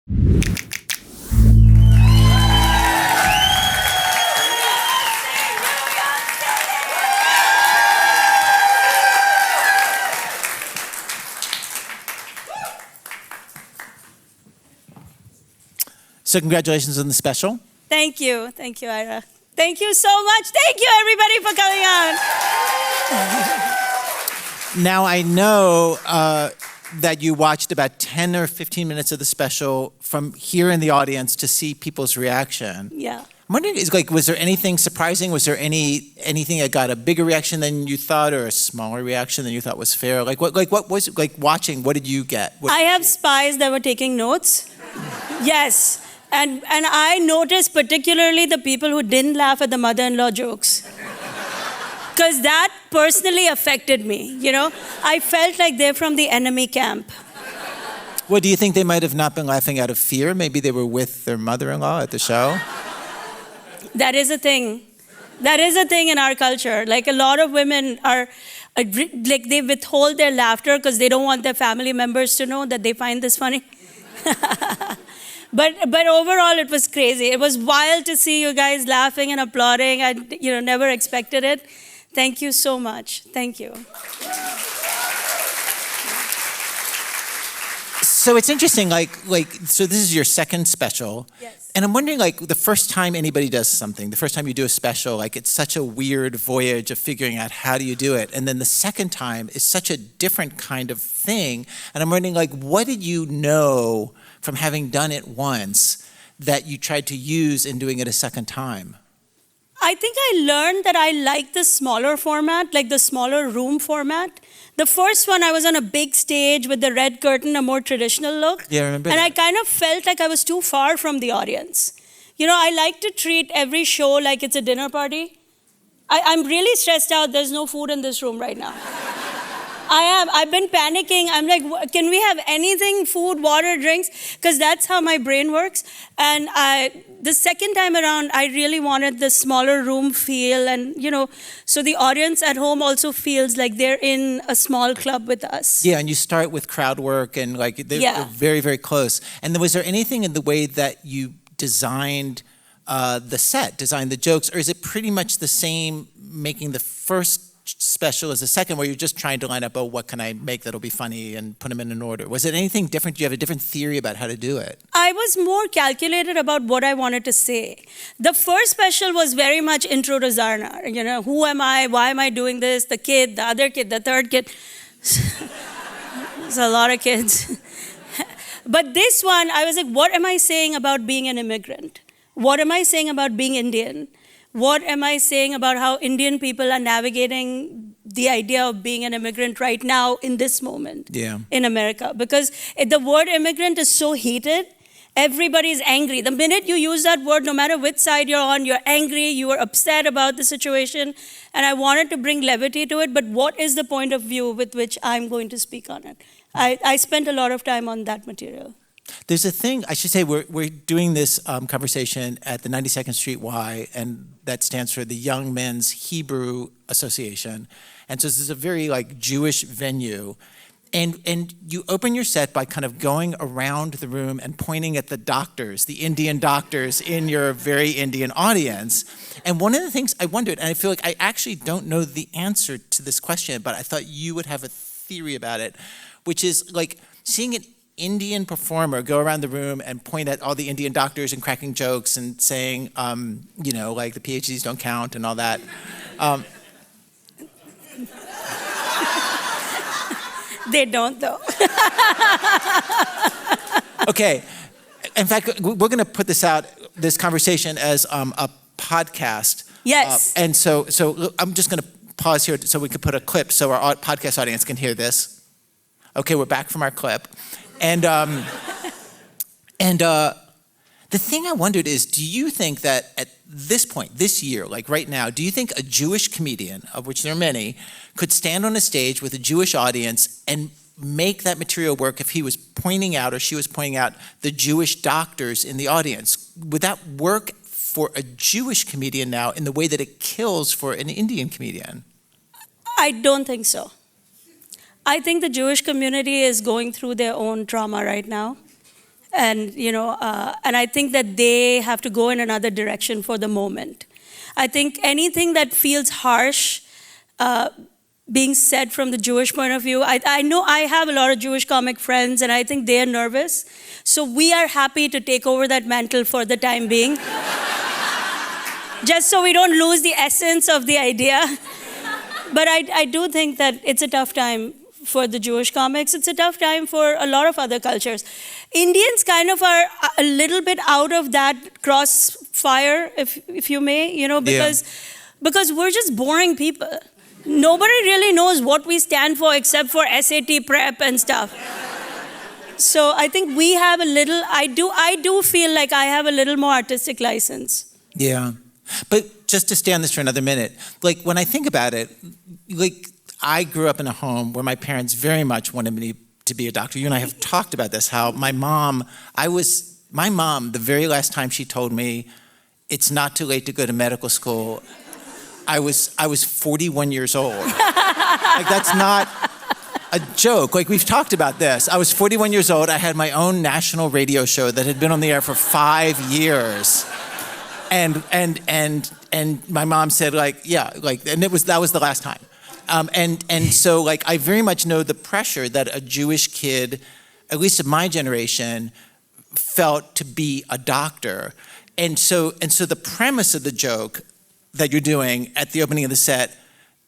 So congratulations on the special. Thank you, Ira. Thank you so much. Thank you, everybody, for coming on. Now, I know that you watched about 10 or 15 minutes of the special from here in the audience to see people's reaction. Yeah. I'm wondering, was there anything surprising? Was there anything that got a bigger reaction than you thought, or a smaller reaction than you thought was fair? What was watching? What did you get? I have spies that were taking notes. Yes. And I noticed particularly the people who didn't laugh at the mother-in-law jokes. Because that personally affected me, you know? I felt like they're from the enemy camp. Well, do you think they might have not been laughing out of fear? Maybe they were with their mother-in-law at the show? That is a thing. That is a thing in our culture. Like, a lot of women are, like, they withhold their laughter because they don't want their family members to know that they find this funny. But overall, it was crazy. It was wild to see you guys laughing and applauding. I never expected it. Thank you so much. Thank you. So it's interesting, so this is your second special. Yes. And I'm wondering, the first time anybody does something, the first time you do a special, it's such a weird voyage of figuring out how do you do it. And then the second time is such a different kind of thing. And I'm wondering, what did you know from having done it once that you tried to use in doing it a second time? I think I learned that I like the smaller format, like the smaller room format. The first one, I was on a big stage with the red curtain, a more traditional look. Yeah, I remember And that. I kind of felt like I was too far from the audience. I like to treat every show like it's a dinner party. I'm really stressed out. There's no food in this room right now. I am. I've been panicking. I'm like, can we have anything, food, water, drinks? Because that's how my brain works. And the second time around, I really wanted the smaller room feel. And, so the audience at home also feels like they're in a small club with us. Yeah, and you start with crowd work and they're very, very close. And was there anything in the way that you designed designed the jokes, or is it pretty much the same making the first special as the second, where you're just trying to line up, what can I make that'll be funny, and put them in an order? Was it anything different? Do you have a different theory about how to do it? I was more calculated about what I wanted to say. The first special was very much intro to Zarna. Who am I? Why am I doing this? The kid, the other kid, the third kid. There's a lot of kids. But this one, I was like, what am I saying about being an immigrant? What am I saying about being Indian? What am I saying about how Indian people are navigating the idea of being an immigrant right now in this moment in America? Because the word immigrant is so heated. Everybody's angry. The minute you use that word, no matter which side you're on, you're angry, you are upset about the situation. And I wanted to bring levity to it, but what is the point of view with which I'm going to speak on it? I spent a lot of time on that material. There's a thing, I should say, we're doing this conversation at the 92nd Street Y, and that stands for the Young Men's Hebrew Association. And so this is a very Jewish venue. And you open your set by kind of going around the room and pointing at the doctors, the Indian doctors in your very Indian audience. And one of the things I wondered, and I feel like I actually don't know the answer to this question, but I thought you would have a theory about it, which is seeing an Indian performer go around the room and point at all the Indian doctors and cracking jokes and saying, the PhDs don't count and all that. They don't, though. Okay. In fact, we're going to put this conversation as a podcast. Yes. And so I'm just going to pause here so we can put a clip so our podcast audience can hear this. Okay, we're back from our clip. And the thing I wondered is, do you think that at this point, this year, right now, do you think a Jewish comedian, of which there are many, could stand on a stage with a Jewish audience and make that material work if he was pointing out or she was pointing out the Jewish doctors in the audience? Would that work for a Jewish comedian now in the way that it kills for an Indian comedian? I don't think so. I think the Jewish community is going through their own trauma right now. And, and I think that they have to go in another direction for the moment. I think anything that feels harsh, being said from the Jewish point of view, I know I have a lot of Jewish comic friends, and I think they're nervous. So we are happy to take over that mantle for the time being. Just so we don't lose the essence of the idea. But I do think that it's a tough time for the Jewish comics. It's a tough time for a lot of other cultures. Indians kind of are a little bit out of that crossfire, if you may, because we're just boring people. Nobody really knows what we stand for except for SAT prep and stuff. So I think we have a little, I do feel like I have a little more artistic license. Yeah. But just to stay on this for another minute, like when I think about it, like I grew up in a home where my parents very much wanted me to be a doctor. You and I have talked about this, how my mom, the very last time she told me it's not too late to go to medical school, I was 41 years old. Like that's not a joke. Like we've talked about this. I was 41 years old. I had my own national radio show that had been on the air for 5 years. And my mom said and that was the last time. And so like I very much know the pressure that a Jewish kid, at least of my generation, felt to be a doctor. And so the premise of the joke that you're doing at the opening of the set,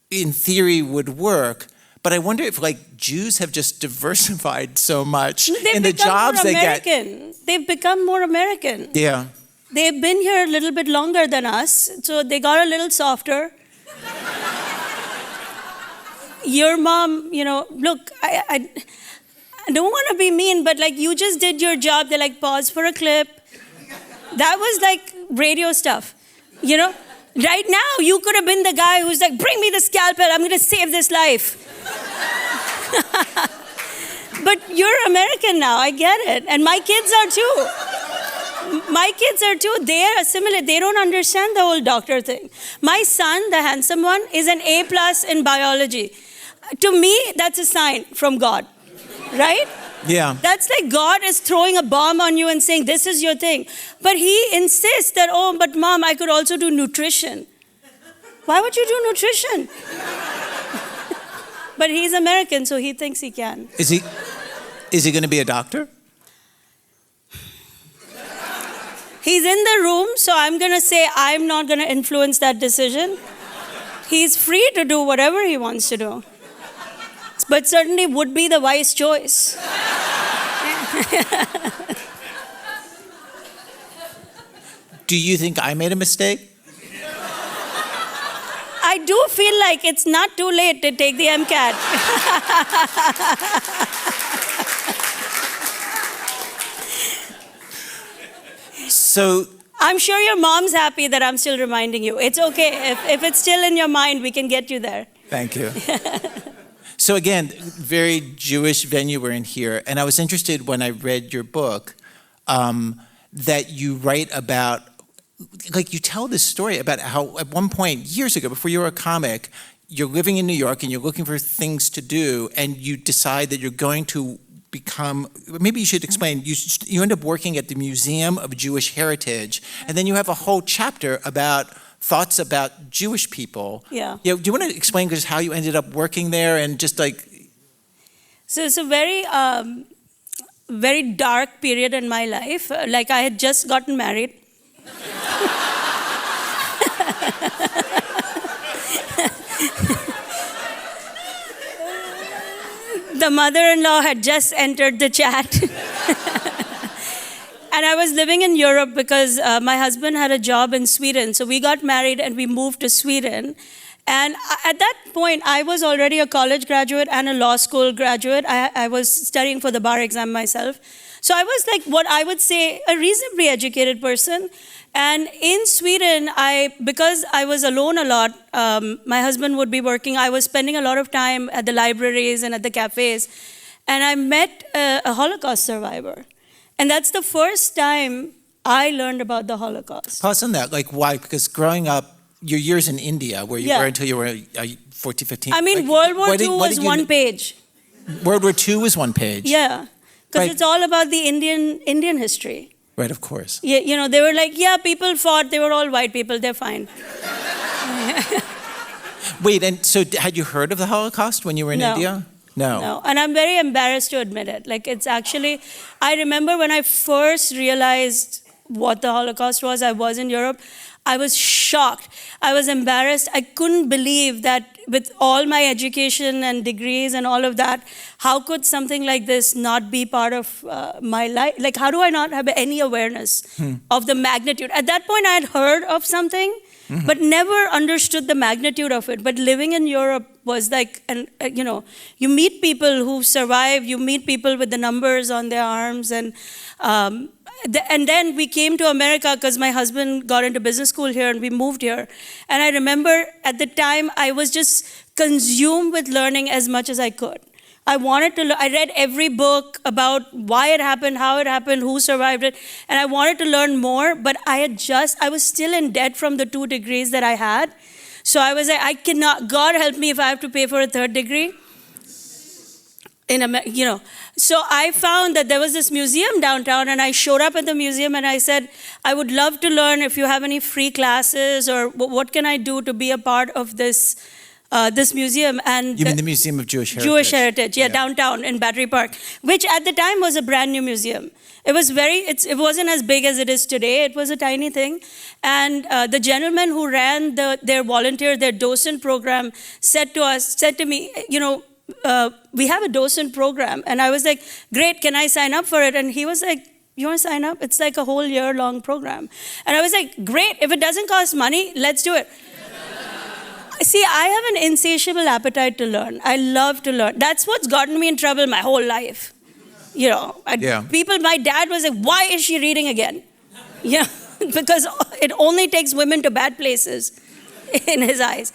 in theory, would work. But I wonder if like Jews have just diversified so much in the jobs they get. They've become more American. Yeah. They've been here a little bit longer than us, so they got a little softer. Your mom, look, I don't want to be mean, but like you just did your job. They're like, pause for a clip. That was like radio stuff, Right now, you could have been the guy who's like, bring me the scalpel, I'm going to save this life. But you're American now, I get it. And my kids are too. They are assimilate. They don't understand the whole doctor thing. My son, the handsome one, is an A+ in biology. To me, that's a sign from God, right? Yeah. That's like God is throwing a bomb on you and saying, this is your thing. But he insists that, but mom, I could also do nutrition. Why would you do nutrition? But he's American, so he thinks he can. Is he going to be a doctor? He's in the room, so I'm going to say I'm not going to influence that decision. He's free to do whatever he wants to do. But certainly would be the wise choice. Do you think I made a mistake? I do feel like it's not too late to take the MCAT. So I'm sure your mom's happy that I'm still reminding you. It's okay. If it's still in your mind, we can get you there. Thank you. So again, very Jewish venue we're in here. And I was interested when I read your book that you write about, like you tell this story about how at one point, years ago, before you were a comic, you're living in New York and you're looking for things to do and you decide that you're going to become, maybe you should explain, you end up working at the Museum of Jewish Heritage, and then you have a whole chapter about thoughts about Jewish people. Yeah. Do you want to explain just how you ended up working there and just like... So it's a very, very dark period in my life. Like I had just gotten married. The mother-in-law had just entered the chat. And I was living in Europe because my husband had a job in Sweden. So we got married and we moved to Sweden. And at that point, I was already a college graduate and a law school graduate. I was studying for the bar exam myself. So I was like what I would say a reasonably educated person. And in Sweden, because I was alone a lot, my husband would be working. I was spending a lot of time at the libraries and at the cafes. And I met a Holocaust survivor. And that's the first time I learned about the Holocaust. Pause on that. Like, why? Because growing up, your years in India, where you were until you were 14, 15. I mean, World War II was one page. World War II was one page? Yeah. because Right. it's all about the Indian history. Right, of course. Yeah, they were like, yeah, people fought. They were all white people. They're fine. Wait, and so had you heard of the Holocaust when you were in No. India? No. No, and I'm very embarrassed to admit it. Like, it's actually, I remember when I first realized what the Holocaust was, I was in Europe, I was shocked. I was embarrassed. I couldn't believe that with all my education and degrees and all of that, how could something like this not be part of my life? Like, how do I not have any awareness of the magnitude? At that point, I had heard of something, but never understood the magnitude of it. But living in Europe was like, and you meet people who survive, you meet people with the numbers on their arms, and then we came to America because my husband got into business school here and we moved here. And I remember at the time I was just consumed with learning as much as I could. I wanted to I read every book about why it happened, how it happened, who survived it, and I wanted to learn more, but I was still in debt from the 2 degrees that I had. So I was like, I cannot, God help me if I have to pay for a 3rd degree. So I found that there was this museum downtown, and I showed up at the museum and I said, I would love to learn if you have any free classes, or what can I do to be a part of this museum. And You mean the Museum of Jewish Heritage? Jewish Heritage, downtown in Battery Park, which at the time was a brand new museum. It was it wasn't as big as it is today. It was a tiny thing. And the gentleman who ran their docent program said to me, we have a docent program. And I was like, great, can I sign up for it? And he was like, you want to sign up? It's like a whole year-long program. And I was like, great, if it doesn't cost money, let's do it. See, I have an insatiable appetite to learn. I love to learn. That's what's gotten me in trouble my whole life. My dad was like, why is she reading again? Because it only takes women to bad places in his eyes.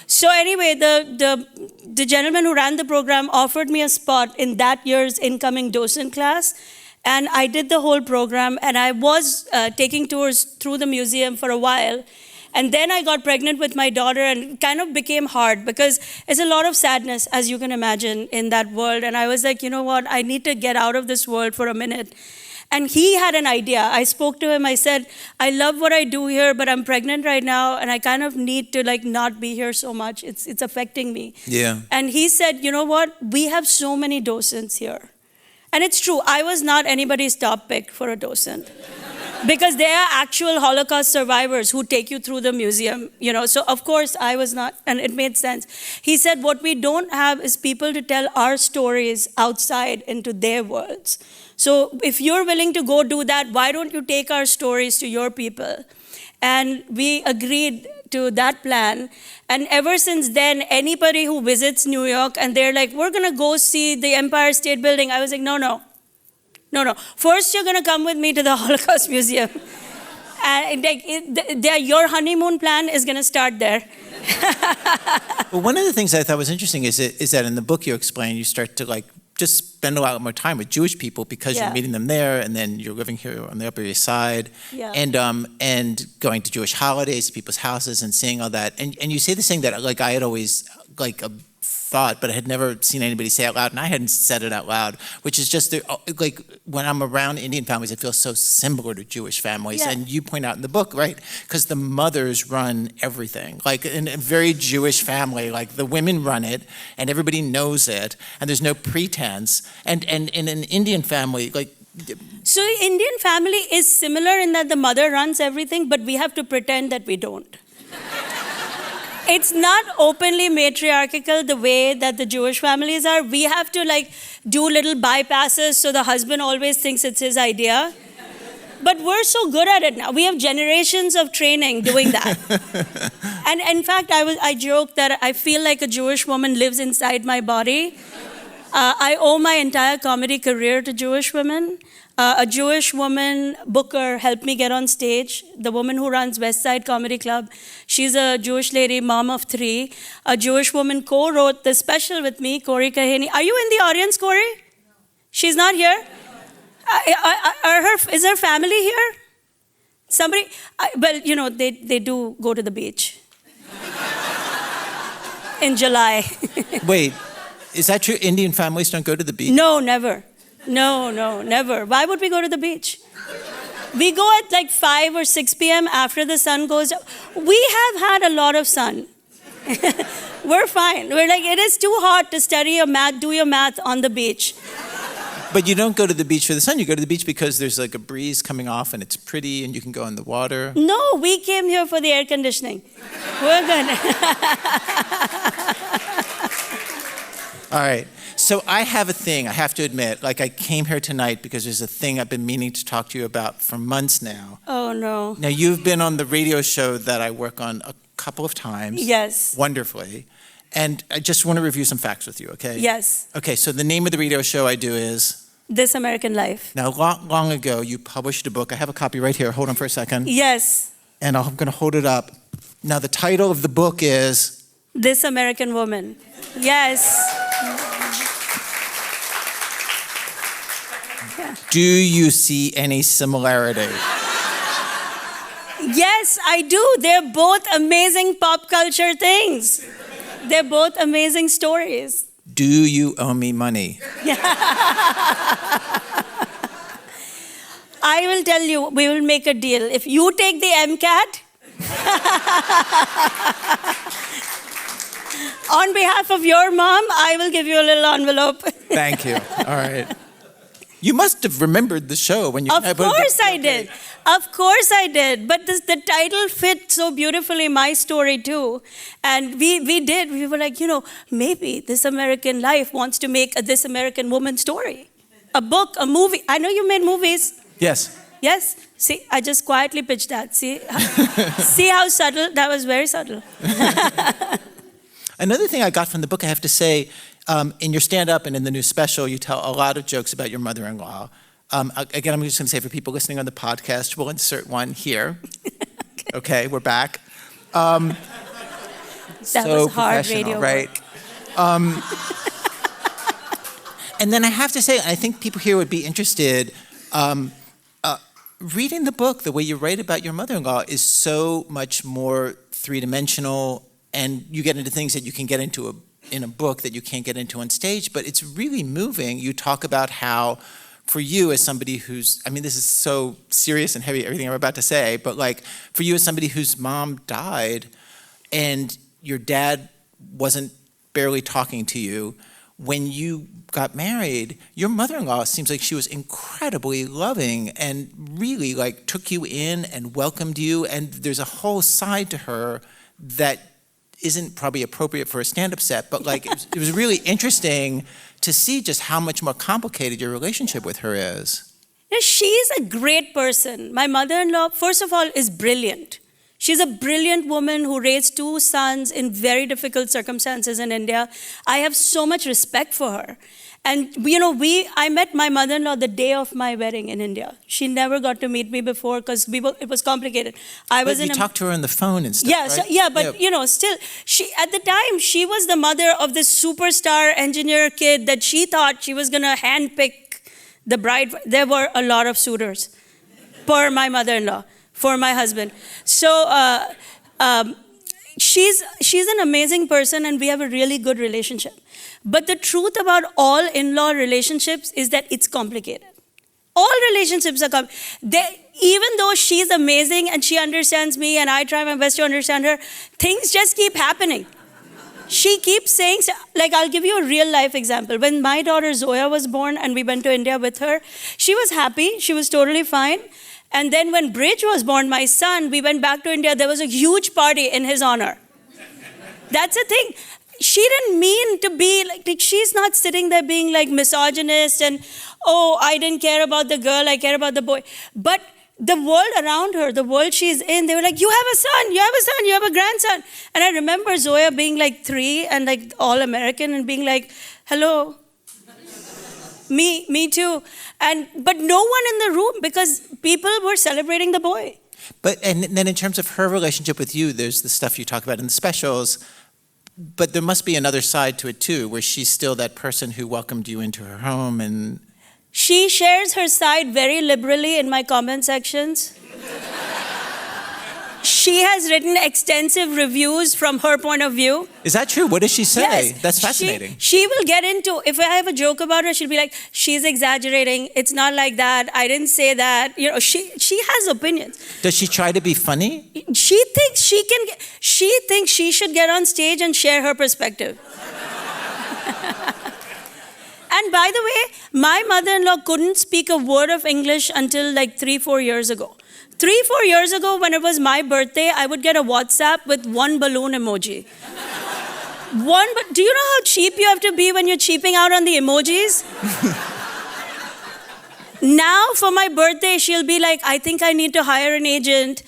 So anyway, the gentleman who ran the program offered me a spot in that year's incoming docent class, and I did the whole program, and I was taking tours through the museum for a while. And then I got pregnant with my daughter, and it kind of became hard because it's a lot of sadness, as you can imagine, in that world. And I was like, you know what, I need to get out of this world for a minute. And he had an idea. I spoke to him, I said, I love what I do here, but I'm pregnant right now, and I kind of need to not be here so much. It's affecting me. Yeah. And he said, you know what, we have so many docents here. And it's true, I was not anybody's top pick for a docent. Because there are actual Holocaust survivors who take you through the museum, So of course I was not, and it made sense. He said, what we don't have is people to tell our stories outside into their worlds. So if you're willing to go do that, why don't you take our stories to your people? And we agreed to that plan. And ever since then, anybody who visits New York and they're like, we're going to go see the Empire State Building, I was like, no. First, you're going to come with me to the Holocaust Museum. And your honeymoon plan is going to start there. Well, one of the things I thought was interesting is that in the book you explain, you start to just spend a lot more time with Jewish people because you're meeting them there, and then you're living here on the Upper East Side, and going to Jewish holidays, people's houses, and seeing all that. And you say this thing that I had always thought, but I had never seen anybody say out loud, and I hadn't said it out loud, which is just when I'm around Indian families, it feels so similar to Jewish families. Yeah. And you point out in the book, right, because the mothers run everything. In a very Jewish family, the women run it, and everybody knows it, and there's no pretense. And in an Indian family, So the Indian family is similar in that the mother runs everything, but we have to pretend that we don't. It's not openly matriarchal the way that the Jewish families are. We have to do little bypasses so the husband always thinks it's his idea. But we're so good at it now. We have generations of training doing that. And in fact, I joke that I feel like a Jewish woman lives inside my body. I owe my entire comedy career to Jewish women. A Jewish woman, Booker, helped me get on stage. The woman who runs West Side Comedy Club, she's a Jewish lady, mom of 3. A Jewish woman co-wrote the special with me, Corey Kaheni. Are you in the audience, Corey? She's not here? Is her family here? Somebody? They do go to the beach. In July. Wait, is that true? Indian families don't go to the beach? No, never. No, never. Why would we go to the beach? We go at like 5 or 6 p.m. after the sun goes down. We have had a lot of sun. We're fine. We're like, it is too hot to study your math, do your math on the beach. But you don't go to the beach for the sun. You go to the beach because there's like a breeze coming off and it's pretty and you can go in the water. No, we came here for the air conditioning. We're good. All right. So I have a thing, I have to admit. Like, I came here tonight because there's a thing I've been meaning to talk to you about for months now. Oh, no. Now, you've been on the radio show that I work on a couple of times. Yes. Wonderfully. And I just want to review some facts with you, okay? Yes. Okay, so the name of the radio show I do is? This American Life. Now, long ago, you published a book. I have a copy right here. Hold on for a second. Yes. And I'm going to hold it up. Now, the title of the book is? This American Woman. Yes. Do you see any similarity? Yes, I do. They're both amazing pop culture things. They're both amazing stories. Do you owe me money? I will tell you, we will make a deal. If you take the MCAT, on behalf of your mom, I will give you a little envelope. Thank you. All right. You must have remembered the show when you... Of course I did. Of course I did. But the title fit so beautifully my story too. And we did. We were like, maybe This American Life wants to make a This American Woman story. A book, a movie. I know you made movies. Yes. Yes. See, I just quietly pitched that. See how subtle? That was very subtle. Another thing I got from the book, I have to say, in your stand-up and in the new special, you tell a lot of jokes about your mother-in-law. Again, I'm just going to say for people listening on the podcast, we'll insert one here. Okay, we're back. That So was hard professional, radio right? And then I have to say, I think people here would be interested, reading the book, the way you write about your mother-in-law is so much more three-dimensional, and you get into things that you can get into in a book that you can't get into on stage, but it's really moving. You talk about how, for you as somebody who's, this is so serious and heavy, everything I'm about to say, but like, for you as somebody whose mom died and your dad wasn't barely talking to you, when you got married, your mother-in-law seems like she was incredibly loving and really like took you in and welcomed you, and there's a whole side to her that isn't probably appropriate for a stand-up set, but like it was really interesting to see just how much more complicated your relationship with her is. She's a great person. My mother-in-law, first of all, is brilliant. She's a brilliant woman who raised 2 sons in very difficult circumstances in India. I have so much respect for her. And I met my mother-in-law the day of my wedding in India. She never got to meet me before because it was complicated. But you talked to her on the phone and stuff, yeah, right? Still, at the time, she was the mother of this superstar engineer kid that she thought she was going to handpick the bride. There were a lot of suitors for my mother-in-law, for my husband. So she's an amazing person, and we have a really good relationship. But the truth about all in-law relationships is that it's complicated. All relationships are complicated. Even though she's amazing and she understands me and I try my best to understand her, things just keep happening. She keeps saying, like, I'll give you a real life example. When my daughter Zoya was born and we went to India with her, she was happy. She was totally fine. And then when Bridge was born, my son, we went back to India. There was a huge party in his honor. That's the thing. She didn't mean to be like, she's not sitting there being like misogynist and, oh, I didn't care about the girl, I care about the boy. But the world around her, the world she's in, they were like, you have a son, you have a son, you have a grandson. And I remember Zoya being like 3 and like all American and being like, hello, me too. But no one in the room because people were celebrating the boy. And then in terms of her relationship with you, there's the stuff you talk about in the specials, but there must be another side to it too, where she's still that person who welcomed you into her home and... She shares her side very liberally in my comment sections. She has written extenensive reviews from her point of view. Is that true? What does she say? Yes. That's fascinating. She will get into, if I have a joke about her, she'll be like, she's exaggerating. It's not like that. I didn't say that. You know, she has opinions. Does she try to be funny? She thinks she should get on stage and share her perspective. And by the way, my mother-in-law couldn't speak a word of English until like 3-4 years ago. 3-4 years ago, when it was my birthday, I would get a WhatsApp with one balloon emoji. Do you know how cheap you have to be when you're cheaping out on the emojis? Now, for my birthday, she'll be like, I think I need to hire an agent.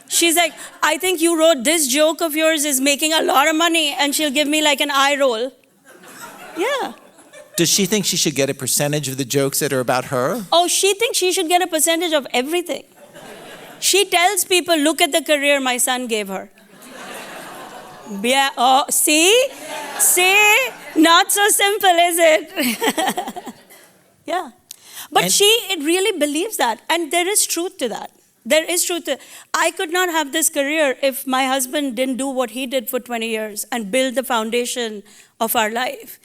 She's like, I think you wrote this joke of yours is making a lot of money, and she'll give me like an eye roll. Yeah. Does she think she should get a percentage of the jokes that are about her? Oh, she thinks she should get a percentage of everything. She tells people, look at the career my son gave her. Yeah, oh, see? See? Not so simple, is it? Yeah. But it really believes that. And there is truth to that. There is truth to it. I could not have this career if my husband didn't do what he did for 20 years and build the foundation of our life.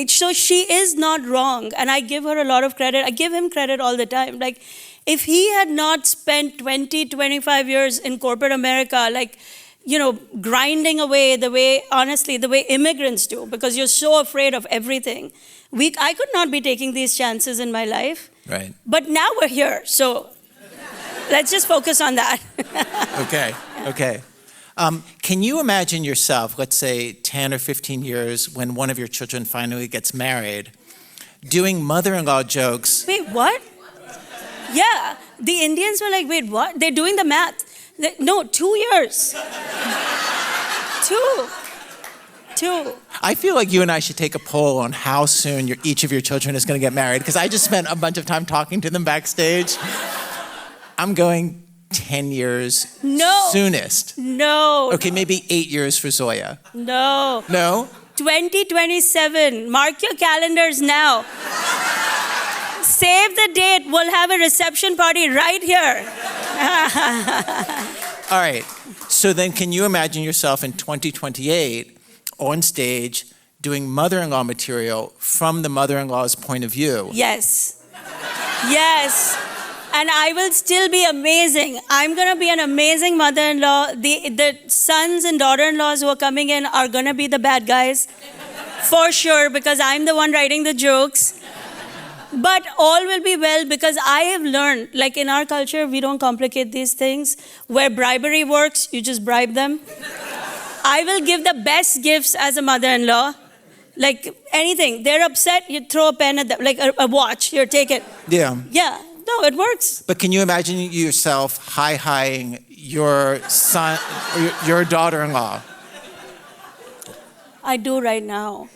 So she is not wrong, and I give her a lot of credit. I give him credit all the time. Like, if he had not spent 20, 25 years in corporate America, like, you know, grinding away the way immigrants do, because you're so afraid of everything, I could not be taking these chances in my life. Right. But now we're here, so let's just focus on that. Okay. Can you imagine yourself, let's say 10 or 15 years, when one of your children finally gets married, doing mother-in-law jokes? Wait, what? Yeah, the Indians were like, wait, what? They're doing the math. No, 2 years. Two. I feel like you and I should take a poll on how soon each of your children is going to get married, because I just spent a bunch of time talking to them backstage. I'm going 10 years soonest. No. Okay, maybe 8 years for Zoya. No. No? 2027. Mark your calendars now. Save the date. We'll have a reception party right here. All right. So then can you imagine yourself in 2028 on stage doing mother-in-law material from the mother-in-law's point of view? Yes. Yes. And I will still be amazing. I'm going to be an amazing mother-in-law. The sons and daughter-in-laws who are coming in are going to be the bad guys. For sure, because I'm the one writing the jokes. But all will be well, because I have learned, like in our culture, we don't complicate these things. Where bribery works, you just bribe them. I will give the best gifts as a mother-in-law. Like anything. They're upset, you throw a pen at them. Like a watch, here, take it. Yeah. Yeah. No, it works. But can you imagine yourself hi-hiing your son, or your daughter-in-law? I do right now.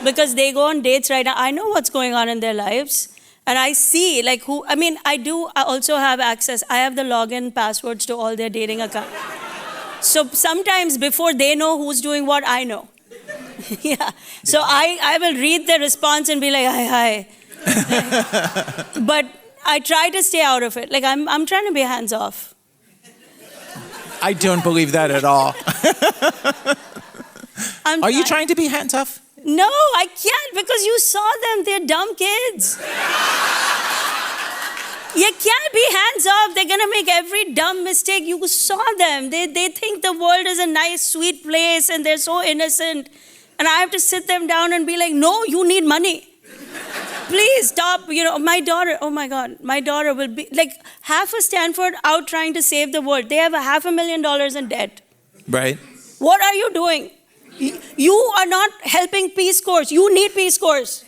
Because they go on dates right now. I know what's going on in their lives. And I see, like, I also have access. I have the login passwords to all their dating accounts. So sometimes before they know who's doing what, I know. Yeah. So I will read the response and be like, hi. But I try to stay out of it. Like, I'm trying to be hands-off. I don't believe that at all. Are you trying to be hands-off? No, I can't, because you saw them. They're dumb kids. You can't be hands-off. They're going to make every dumb mistake. You saw them. They think the world is a nice, sweet place, and they're so innocent. And I have to sit them down and be like, no, you need money. Please stop. You know, my daughter, oh my God, my daughter will be like half of Stanford out trying to save the world. They have $500,000 in debt. Right. What are you doing? You are not helping Peace Corps. You need Peace Corps.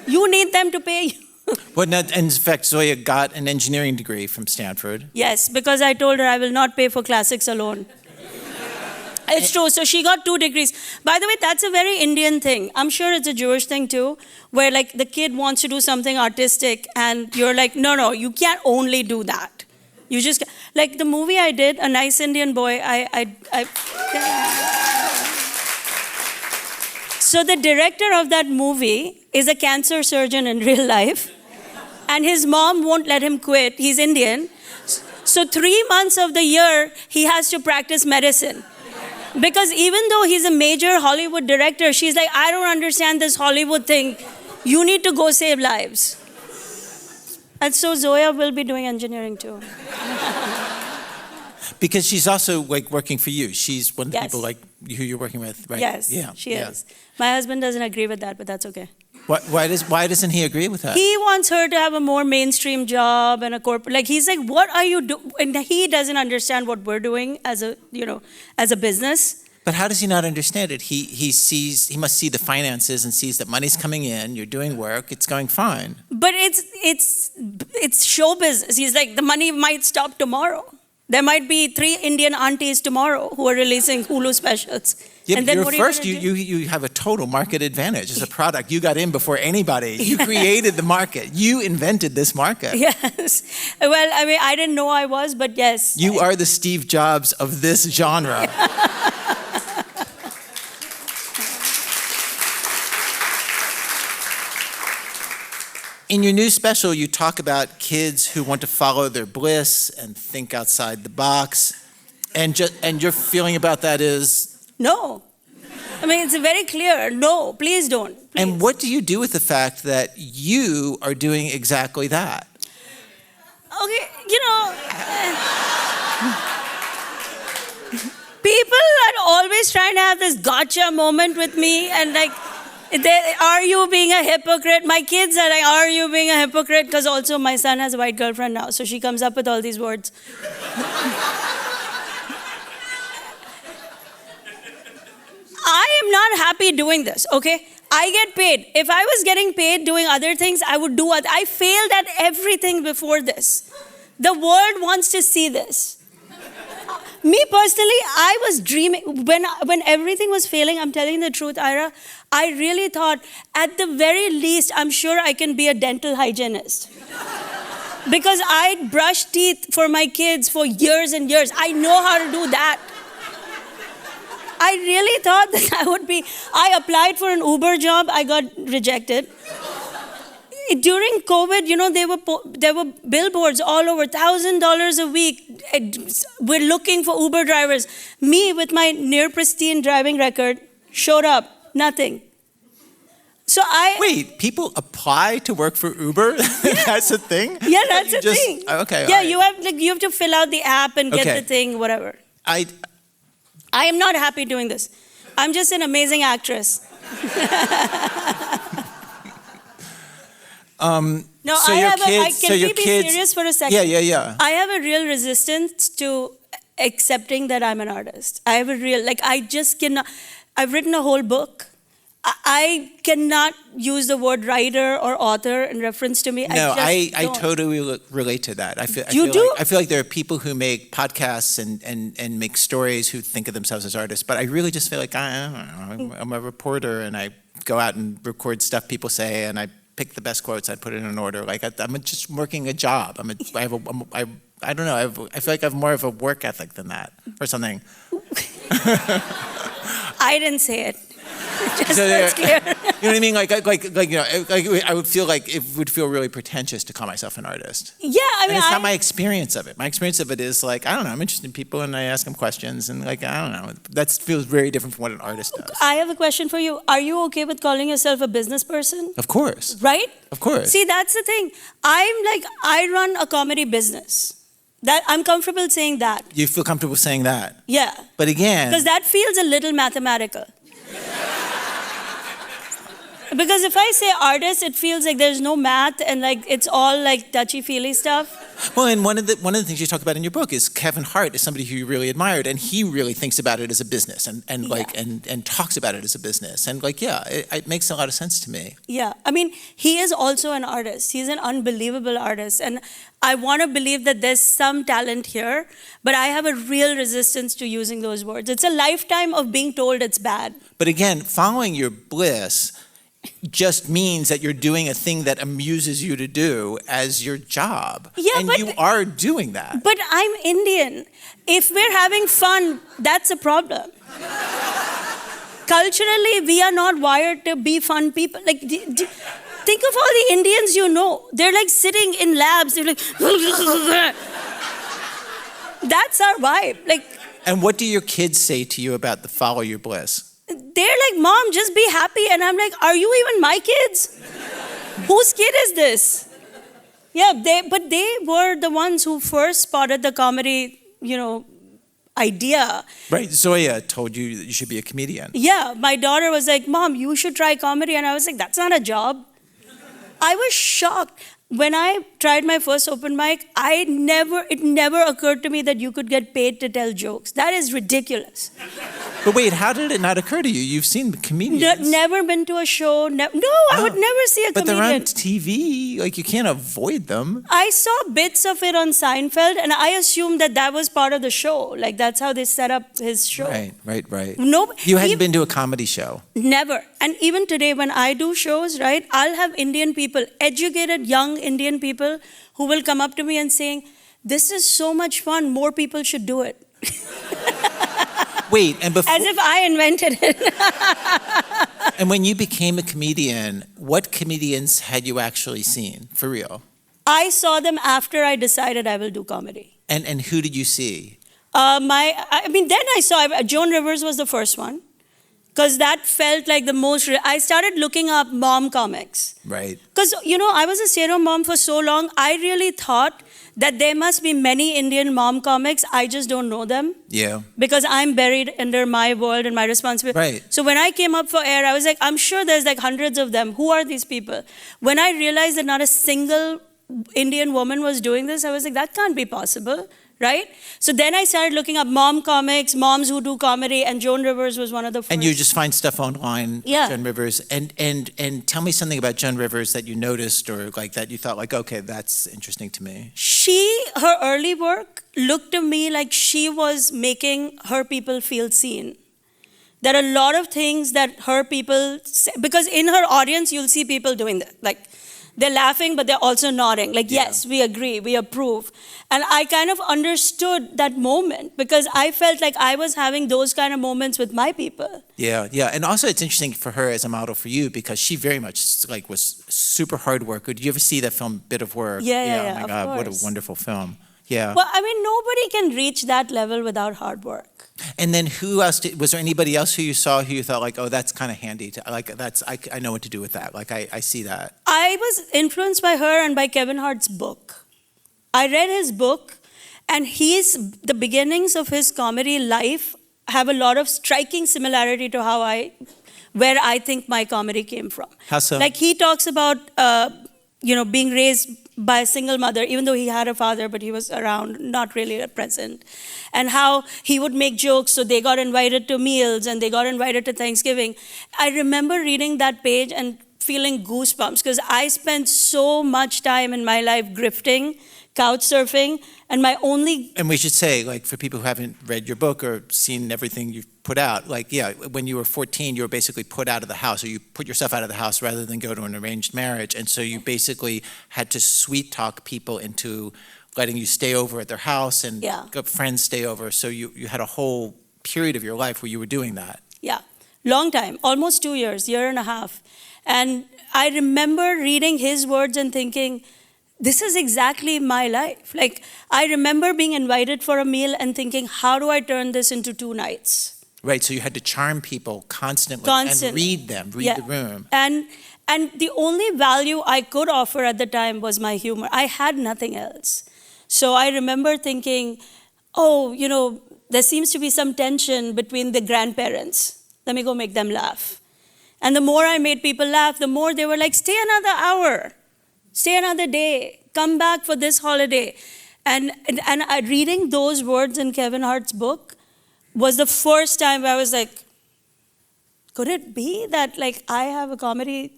You need them to pay you. Well, in fact, Zoya got an engineering degree from Stanford. Yes, because I told her I will not pay for classics alone. It's true. So she got 2 degrees. By the way, that's a very Indian thing. I'm sure it's a Jewish thing too, where like the kid wants to do something artistic and you're like, no, you can't only do that. You just, like the movie I did, A Nice Indian Boy, So the director of that movie is a cancer surgeon in real life, and his mom won't let him quit. He's Indian. So 3 months of the year, he has to practice medicine. Because even though he's a major Hollywood director, she's like, I don't understand this Hollywood thing. You need to go save lives. And so Zoya will be doing engineering too. Because she's also like working for you. She's one of the Yes. people like who you're working with, right? Yes, she is. My husband doesn't agree with that, but that's okay. Why doesn't he agree with that? He wants her to have a more mainstream job and a corporate. Like he's like, what are you doing? And he doesn't understand what we're doing as a business. But how does he not understand it? He must see the finances and sees that money's coming in. You're doing work. It's going fine. But it's show business. He's like, the money might stop tomorrow. There might be 3 Indian aunties tomorrow who are releasing Hulu specials. Yeah, and then you're what first. Are you, You have a total market advantage as a product. You got in before anybody. You created the market. You invented this market. Yes. Well, I mean, I didn't know I was, but yes. You are the Steve Jobs of this genre. In your new special, you talk about kids who want to follow their bliss and think outside the box. And your feeling about that is? No. I mean, it's very clear. No, please don't. Please. And what do you do with the fact that you are doing exactly that? Okay, people are always trying to have this gotcha moment with me and like, are you being a hypocrite? My kids are like, are you being a hypocrite? Because also my son has a white girlfriend now, so she comes up with all these words. I am not happy doing this, okay? I get paid. If I was getting paid doing other things, I would do other. I failed at everything before this. The world wants to see this. Me personally, I was dreaming, when everything was failing, I'm telling the truth, Ira, I really thought, at the very least, I'm sure I can be a dental hygienist. Because I brushed teeth for my kids for years and years. I know how to do that. I really thought that I applied for an Uber job, I got rejected. During COVID, there were billboards all over, $1,000 a week. We're looking for Uber drivers. Me, with my near pristine driving record, showed up, nothing. So Wait, people apply to work for Uber? Yeah. That's a thing? Yeah, that's a thing. Okay. Yeah, right. you have to fill out the app and get the thing, whatever. I am not happy doing this. I'm just an amazing actress. No, so can we be serious for a second? Yeah. I have a real resistance to accepting that I'm an artist. I have a real, I just cannot, I've written a whole book. I cannot use the word writer or author in reference to me. No, I totally relate to that. I feel like there are people who make podcasts and make stories who think of themselves as artists, but I really just feel like, I don't know, I'm a reporter and I go out and record stuff people say and I pick the best quotes, I put it in an order. Like I'm just working a job. I don't know, I feel like I have more of a work ethic than that or something. I didn't say it. Just so that's clear. You know what I mean? I would feel like it would feel really pretentious to call myself an artist. Yeah, I mean, and it's not my experience of it. My experience of it is like, I don't know, I'm interested in people and I ask them questions and I don't know. That feels very different from what an artist does. I have a question for you. Are you okay with calling yourself a business person? Of course. Right? Of course. See, that's the thing. I run a comedy business. That I'm comfortable saying that. You feel comfortable saying that? Yeah. But again... Because that feels a little mathematical. Because if I say artist, it feels like there's no math and it's all touchy-feely stuff. Well, and one of the things you talk about in your book is Kevin Hart is somebody who you really admired, and he really thinks about it as a business and talks about it as a business. And it makes a lot of sense to me. Yeah, I mean, he is also an artist. He's an unbelievable artist. And I want to believe that there's some talent here, but I have a real resistance to using those words. It's a lifetime of being told it's bad. But again, following your bliss just means that you're doing a thing that amuses you to do as your job. Yeah, and you are doing that. But I'm Indian. If we're having fun, that's a problem. Culturally, we are not wired to be fun people. Think of all the Indians you know. They're sitting in labs. They're like... That's our vibe. Like, And what do your kids say to you about the follow your bliss? they're like, Mom, just be happy. And I'm like, are you even my kids? Whose kid is this? Yeah, but they were the ones who first spotted the comedy, idea. Right, Zoya told you that you should be a comedian. Yeah, my daughter was like, Mom, you should try comedy. And I was like, that's not a job. I was shocked. When I tried my first open mic, it never occurred to me that you could get paid to tell jokes. That is ridiculous. But wait, how did it not occur to you? You've seen the comedians. Never been to a show. No, I would never see a But comedian. they're on TV. Like, you can't avoid them. I saw bits of it on Seinfeld, and I assumed that was part of the show. Like, that's how they set up his show. Right. No, You hadn't been to a comedy show. Never. And even today, when I do shows, right, I'll have Indian people, educated young Indian people, who will come up to me and saying, this is so much fun, more people should do it. Wait, and before... As if I invented it. And when you became a comedian, what comedians had you actually seen, for real? I saw them after I decided I will do comedy. And who did you see? Then I saw, Joan Rivers was the first one. Because that felt like the most, I started looking up mom comics. Right. Because, I was a stay-at-home mom for so long, I really thought that there must be many Indian mom comics, I just don't know them. Yeah. Because I'm buried under my world and my responsibility. Right. So when I came up for air, I was like, I'm sure there's like hundreds of them. Who are these people? When I realized that not a single Indian woman was doing this, I was like, that can't be possible. Right? So then I started looking up mom comics, moms who do comedy, and Joan Rivers was one of the first. And you just find stuff online, yeah. Joan Rivers. And tell me something about Joan Rivers that you noticed or like that you thought like, okay, that's interesting to me. Her early work looked to me like she was making her people feel seen. There are a lot of things that her people say, because in her audience, you'll see people doing that. Like, they're laughing, but they're also nodding. Like, yes, we agree, we approve. And I kind of understood that moment because I felt like I was having those kind of moments with my people. Yeah. And also it's interesting for her as a model for you because she very much like was super hard worker. Did you ever see that film, Bit of Work? Yeah, oh my God, what a wonderful film. Yeah. Well, nobody can reach that level without hard work. And then who else was there anybody else who you saw who you thought like, oh, that's kind of handy I know what to do with that. Like I see that. I was influenced by her and by Kevin Hart's book. I read his book, and the beginnings of his comedy life have a lot of striking similarity to where I think my comedy came from. How so? Like he talks about being raised by a single mother, even though he had a father, but he was around, not really present. And how he would make jokes, so they got invited to meals and they got invited to Thanksgiving. I remember reading that page and feeling goosebumps because I spent so much time in my life grifting, couch surfing, and And we should say, like, for people who haven't read your book or seen everything you've put out, like, yeah, when you were 14, you were basically put out of the house, or you put yourself out of the house rather than go to an arranged marriage. And so you basically had to sweet talk people into letting you stay over at their house and friends stay over. So you had a whole period of your life where you were doing that. Yeah, long time, almost 2 years, year and a half. And I remember reading his words and thinking, this is exactly my life. Like, I remember being invited for a meal and thinking, how do I turn this into 2 nights? Right, so you had to charm people constantly. And read them, read the room. And the only value I could offer at the time was my humor. I had nothing else. So I remember thinking, there seems to be some tension between the grandparents. Let me go make them laugh. And the more I made people laugh, the more they were like, stay another hour. Stay another day. Come back for this holiday. And reading those words in Kevin Hart's book was the first time I was like, could it be that like I have a comedy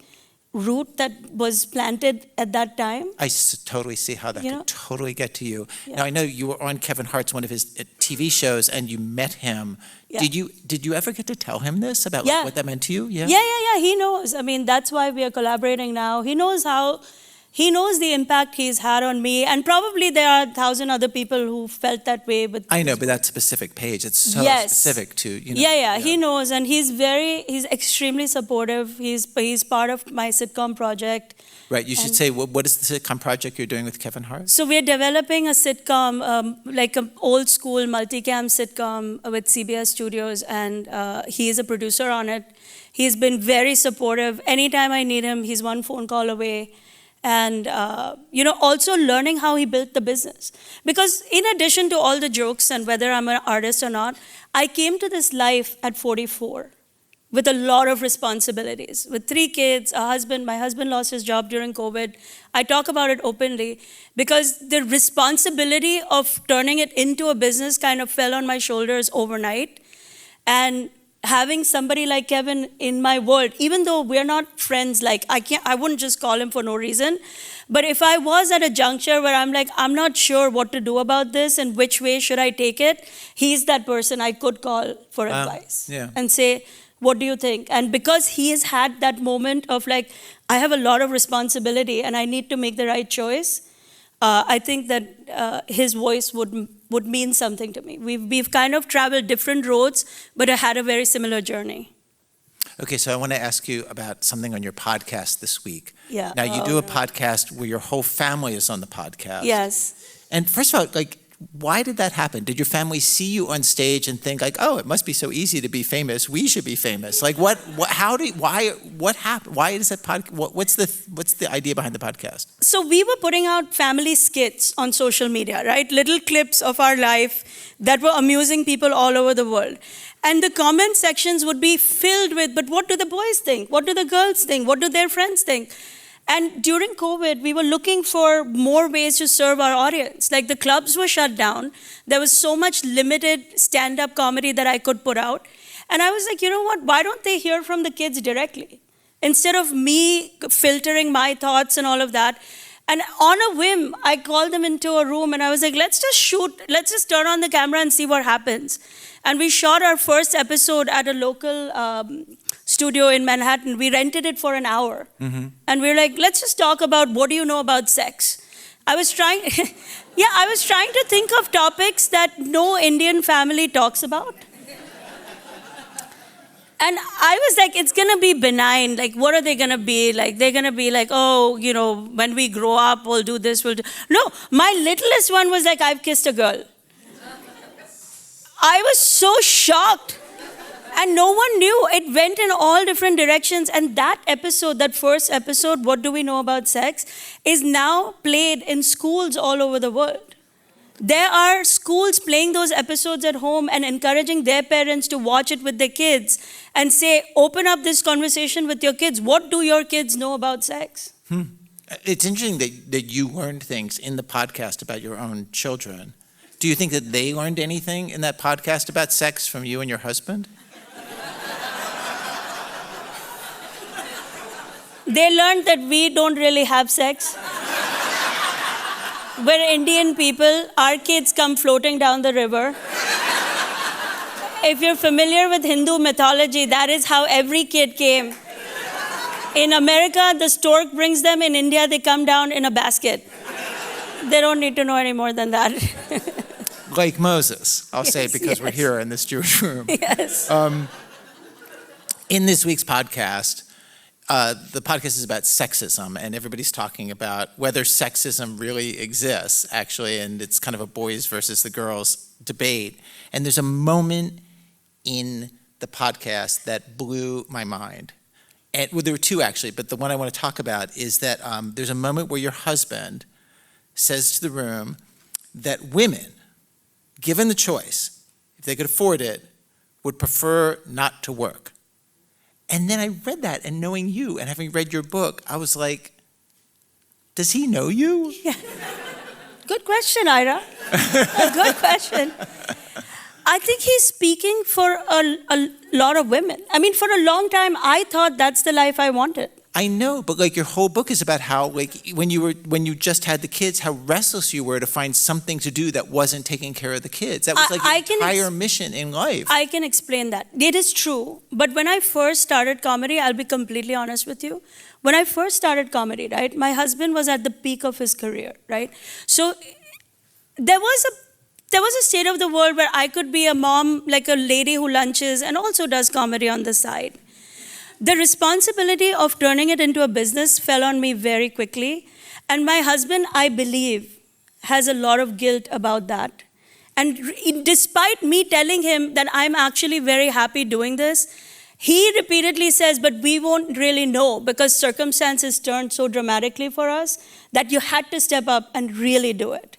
root that was planted at that time? I totally see how that could totally get to you. Yeah. Now, I know you were on Kevin Hart's, one of his TV shows, and you met him. Yeah. Did you ever get to tell him this about what that meant to you? Yeah. He knows. I mean, that's why we are collaborating now. He knows how he knows the impact he's had on me, and probably there are 1,000 other people who felt that way. But I know, but that specific page, it's so Yes. specific to, Yeah, he knows, and he's extremely supportive. He's part of my sitcom project. Right, you should say, what is the sitcom project you're doing with Kevin Hart? So we're developing a sitcom, like an old school multicam sitcom with CBS Studios, and he is a producer on it. He's been very supportive. Anytime I need him, he's one phone call away. And, also learning how he built the business. Because in addition to all the jokes and whether I'm an artist or not, I came to this life at 44 with a lot of responsibilities. With 3 kids, a husband. My husband lost his job during COVID. I talk about it openly because the responsibility of turning it into a business kind of fell on my shoulders overnight. And having somebody like Kevin in my world, even though we're not friends, like I wouldn't just call him for no reason. But if I was at a juncture where I'm like, I'm not sure what to do about this and which way should I take it, he's that person I could call for advice and say, what do you think? And because he has had that moment of like, I have a lot of responsibility and I need to make the right choice, I think that his voice would mean something to me. We've kind of traveled different roads, but I had a very similar journey. Okay, so I want to ask you about something on your podcast this week. Yeah. Now, you do a podcast where your whole family is on the podcast. Yes. And first of all, like, why did that happen? Did your family see you on stage and think like, oh, it must be so easy to be famous. We should be famous. Like, what happened? Why is that podcast? What's the idea behind the podcast? So we were putting out family skits on social media, right? Little clips of our life that were amusing people all over the world. And the comment sections would be filled with, but what do the boys think? What do the girls think? What do their friends think? And during COVID, we were looking for more ways to serve our audience. Like the clubs were shut down. There was so much limited stand-up comedy that I could put out. And I was like, you know what? Why don't they hear from the kids directly? Instead of me filtering my thoughts and all of that. And on a whim, I called them into a room and I was like, let's just turn on the camera and see what happens. And we shot our first episode at a local studio in Manhattan. We rented it for an hour. Mm-hmm. And we were like, let's just talk about what do you know about sex? I was trying to think of topics that no Indian family talks about. And I was like, it's going to be benign. Like, what are they going to be? Like, they're going to be like, oh, when we grow up, we'll do this, we'll do... No, my littlest one was like, I've kissed a girl. I was so shocked. And no one knew. It went in all different directions. And that first episode, What Do We Know About Sex, is now played in schools all over the world. There are schools playing those episodes at home and encouraging their parents to watch it with their kids and say, open up this conversation with your kids. What do your kids know about sex? It's interesting that you learned things in the podcast about your own children. Do you think that they learned anything in that podcast about sex from you and your husband? They learned that we don't really have sex. We're Indian people. Our kids come floating down the river. If you're familiar with Hindu mythology, that is how every kid came. In America, the stork brings them. In India, they come down in a basket. They don't need to know any more than that. Like Moses, I'll say, Yes, because we're here in this Jewish room. Yes. In this week's podcast, the podcast is about sexism, and everybody's talking about whether sexism really exists, actually, and it's kind of a boys versus the girls debate. And there's a moment in the podcast that blew my mind. And well, there were two, actually, but the one I want to talk about is that there's a moment where your husband says to the room that women, given the choice, if they could afford it, would prefer not to work. And then I read that, and knowing you and having read your book, I was like, does he know you? Yeah. Good question, Ira. Good question. I think he's speaking for a lot of women. I mean, for a long time, I thought that's the life I wanted. I know, but like your whole book is about how like when you just had the kids, how restless you were to find something to do that wasn't taking care of the kids. That was like your entire mission in life. I can explain that. It is true. But when I first started comedy, I'll be completely honest with you. When I first started comedy, right, my husband was at the peak of his career, right? So there was a state of the world where I could be a mom, like a lady who lunches and also does comedy on the side. The responsibility of turning it into a business fell on me very quickly. And my husband, I believe, has a lot of guilt about that. And despite me telling him that I'm actually very happy doing this, he repeatedly says, but we won't really know because circumstances turned so dramatically for us that you had to step up and really do it.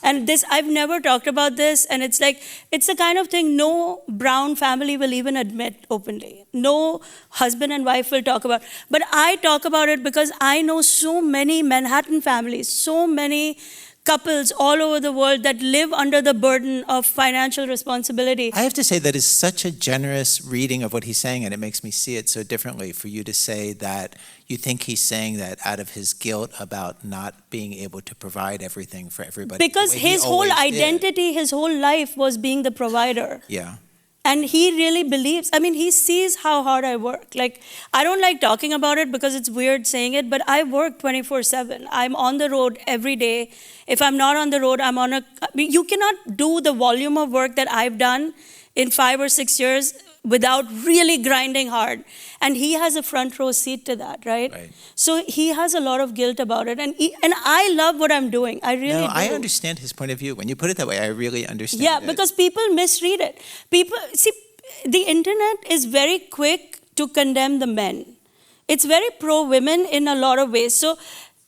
And this, I've never talked about this, and it's like, it's the kind of thing no brown family will even admit openly. No husband and wife will talk about. But I talk about it because I know so many Manhattan families, so many couples all over the world that live under the burden of financial responsibility. I have to say that is such a generous reading of what he's saying, and it makes me see it so differently for you to say that you think he's saying that out of his guilt about not being able to provide everything for everybody. Because his whole identity, his whole life was being the provider. Yeah. And he really believes, I mean, he sees how hard I work. Like, I don't like talking about it because it's weird saying it, but I work 24/7. I'm on the road every day. If I'm not on the road, you cannot do the volume of work that I've done in 5 or 6 years without really grinding hard. And he has a front row seat to that, right? So he has a lot of guilt about it. And I love what I'm doing. I really do. I understand his point of view. When you put it that way, I really understand it. Yeah, it. because people misread it. See, the internet is very quick to condemn the men. It's very pro-women in a lot of ways. So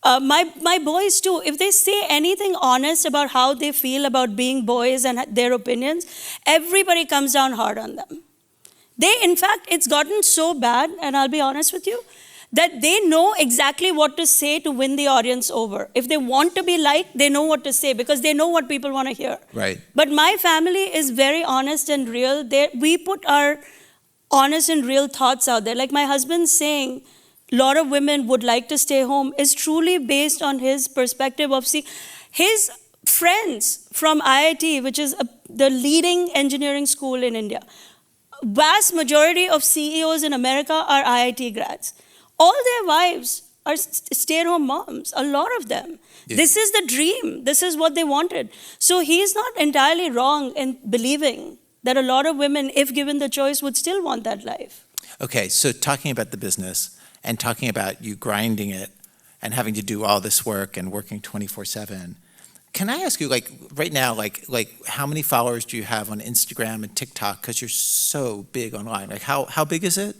my boys too, if they say anything honest about how they feel about being boys and their opinions, everybody comes down hard on them. In fact, it's gotten so bad, and I'll be honest with you, that they know exactly what to say to win the audience over. If they want to be liked, they know what to say because they know what people want to hear. Right. But my family is very honest and real. We put our honest and real thoughts out there. Like my husband saying, a lot of women would like to stay home is truly based on his perspective of, his friends from IIT, which is the leading engineering school in India. Vast majority of CEOs in America are IIT grads. All their wives are stay-at-home moms, a lot of them. Yeah. This is the dream. This is what they wanted. So he's not entirely wrong in believing that a lot of women, if given the choice, would still want that life. Okay, so talking about the business and talking about you grinding it and having to do all this work and working 24/7, can I ask you, like, right now, like how many followers do you have on Instagram and TikTok? Because you're so big online. Like, how big is it?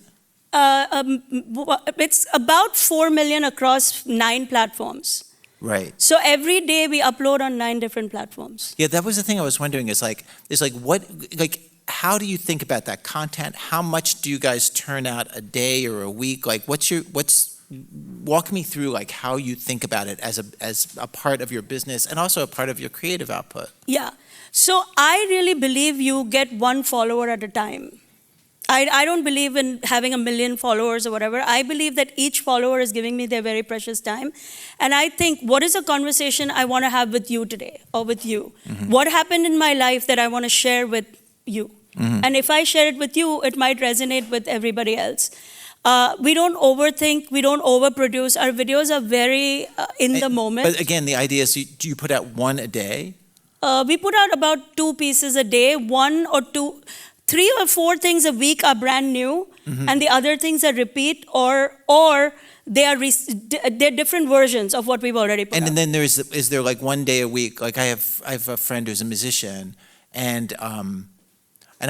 It's about 4 million across 9 platforms. Right. So every day we upload on 9 different platforms. Yeah, that was the thing I was wondering. How do you think about that content? How much do you guys turn out a day or a week? Like, walk me through like how you think about it as a part of your business and also a part of your creative output. Yeah. So I really believe you get 1 follower at a time. I don't believe in having 1 million followers or whatever. I believe that each follower is giving me their very precious time. And I think, what is a conversation I want to have with you today or with you? Mm-hmm. What happened in my life that I want to share with you? Mm-hmm. And if I share it with you, it might resonate with everybody else. We don't overthink, we don't overproduce. Our videos are very in the moment. But again, the idea is, do you put out 1 a day? We put out about 2 pieces a day, 1 or 2, 3 or 4 things a week are brand new, mm-hmm. and the other things are repeat or they're different versions of what we've already put out. And then is there like 1 day a week? Like I have a friend who's a musician, and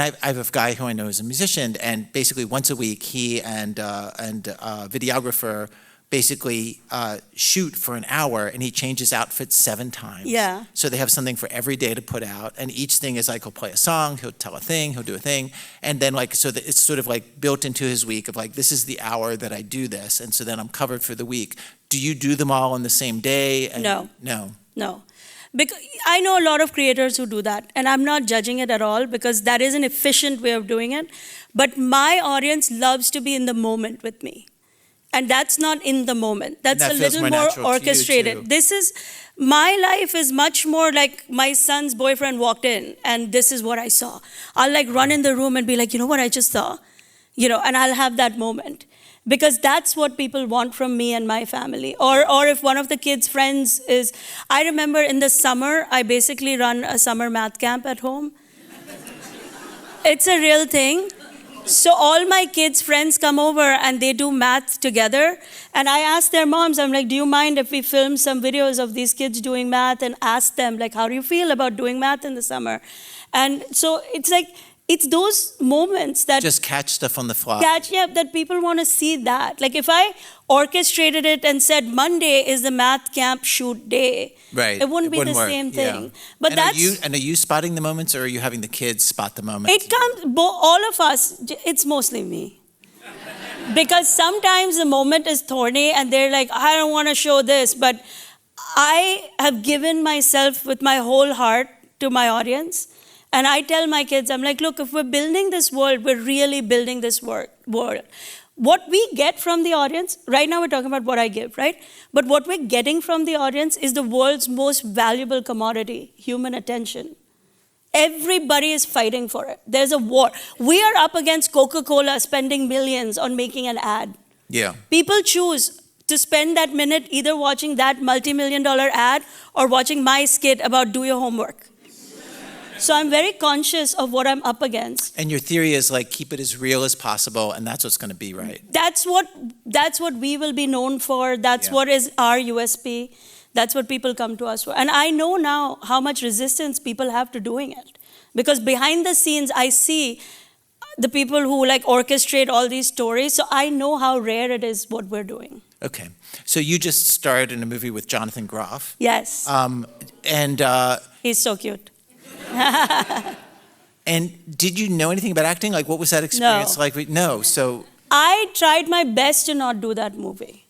I have a guy who I know is a musician, and basically once a week he and a videographer basically shoot for an hour, and he changes outfits 7 times. Yeah. So they have something for every day to put out, and each thing is like, he'll play a song, he'll tell a thing, he'll do a thing, and then like, so that it's sort of like built into his week of like, this is the hour that I do this, and so then I'm covered for the week. Do you do them all on the same day? No. Because I know a lot of creators who do that, and I'm not judging it at all because that is an efficient way of doing it. But my audience loves to be in the moment with me. And that's not in the moment. That's that a feels little more more natural to you, orchestrated. too. My life is much more like my son's boyfriend walked in and this is what I saw. I'll like run in the room and be like, you know what I just saw? And I'll have that moment. Because that's what people want from me and my family. Or if one of the kids' friends is, I remember in the summer, I basically run a summer math camp at home. It's a real thing. So all my kids' friends come over and they do math together. And I ask their moms, I'm like, do you mind if we film some videos of these kids doing math and ask them, like, how do you feel about doing math in the summer? And so it's like, it's those moments that Just catch stuff on the fly. that people want to see that. Like if I orchestrated it and said Monday is the math camp shoot day, Right. it wouldn't be the work. same thing. Yeah. But and that's are you spotting the moments, or are you having the kids spot the moments? it comes. All of us. It's mostly me. Because sometimes the moment is thorny and they're like, I don't want to show this, but I have given myself with my whole heart to my audience. And I tell my kids, I'm like, look, if we're building this world, we're really building this world. What we get from the audience, right now we're talking about what I give, right? But what we're getting from the audience is the world's most valuable commodity, human attention. Everybody is fighting for it. There's a war. We are up against Coca-Cola spending millions on making an ad. Yeah. People choose to spend that minute either watching that multi-million-dollar ad or watching my skit about do your homework. So I'm very conscious of what I'm up against. And your theory is like keep it as real as possible, and that's what's going to be right. That's what we will be known for. That's what is our USP. That's what people come to us for. And I know now how much resistance people have to doing it. Because behind the scenes, I see the people who like orchestrate all these stories. So I know how rare it is what we're doing. Okay. So you just starred in a movie with Jonathan Groff. Yes. And He's so cute. and did you know anything about acting? Like, what was that experience like? No. So I tried my best to not do that movie.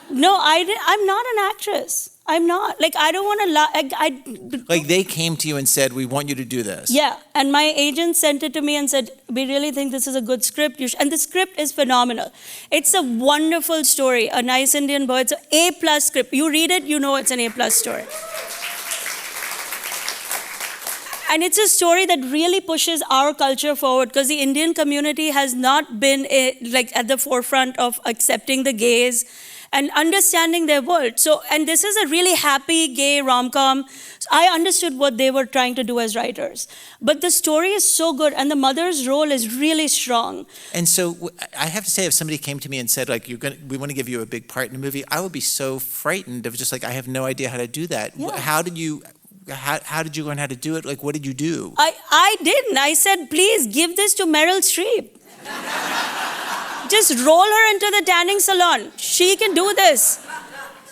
No, I'm not an actress. I'm not. Like, I don't want to lie. like they came to you and said, we want you to do this. Yeah, and my agent sent it to me and said, we really think this is a good script. And the script is phenomenal. It's a wonderful story. A nice Indian boy. It's an A+ script. You read it, you know it's an A+ story. And it's a story that really pushes our culture forward because the Indian community has not been at the forefront of accepting the gays and understanding their world. So, and this is a really happy gay rom-com. So I understood what they were trying to do as writers. But the story is so good and the mother's role is really strong. And so I have to say, if somebody came to me and said, like, we want to give you a big part in a movie, I would be so frightened of just like, I have no idea how to do that. Yeah. How did you learn how to do it? Like, what did you do? I didn't. I said, please give this to Meryl Streep. Just roll her into the tanning salon. She can do this.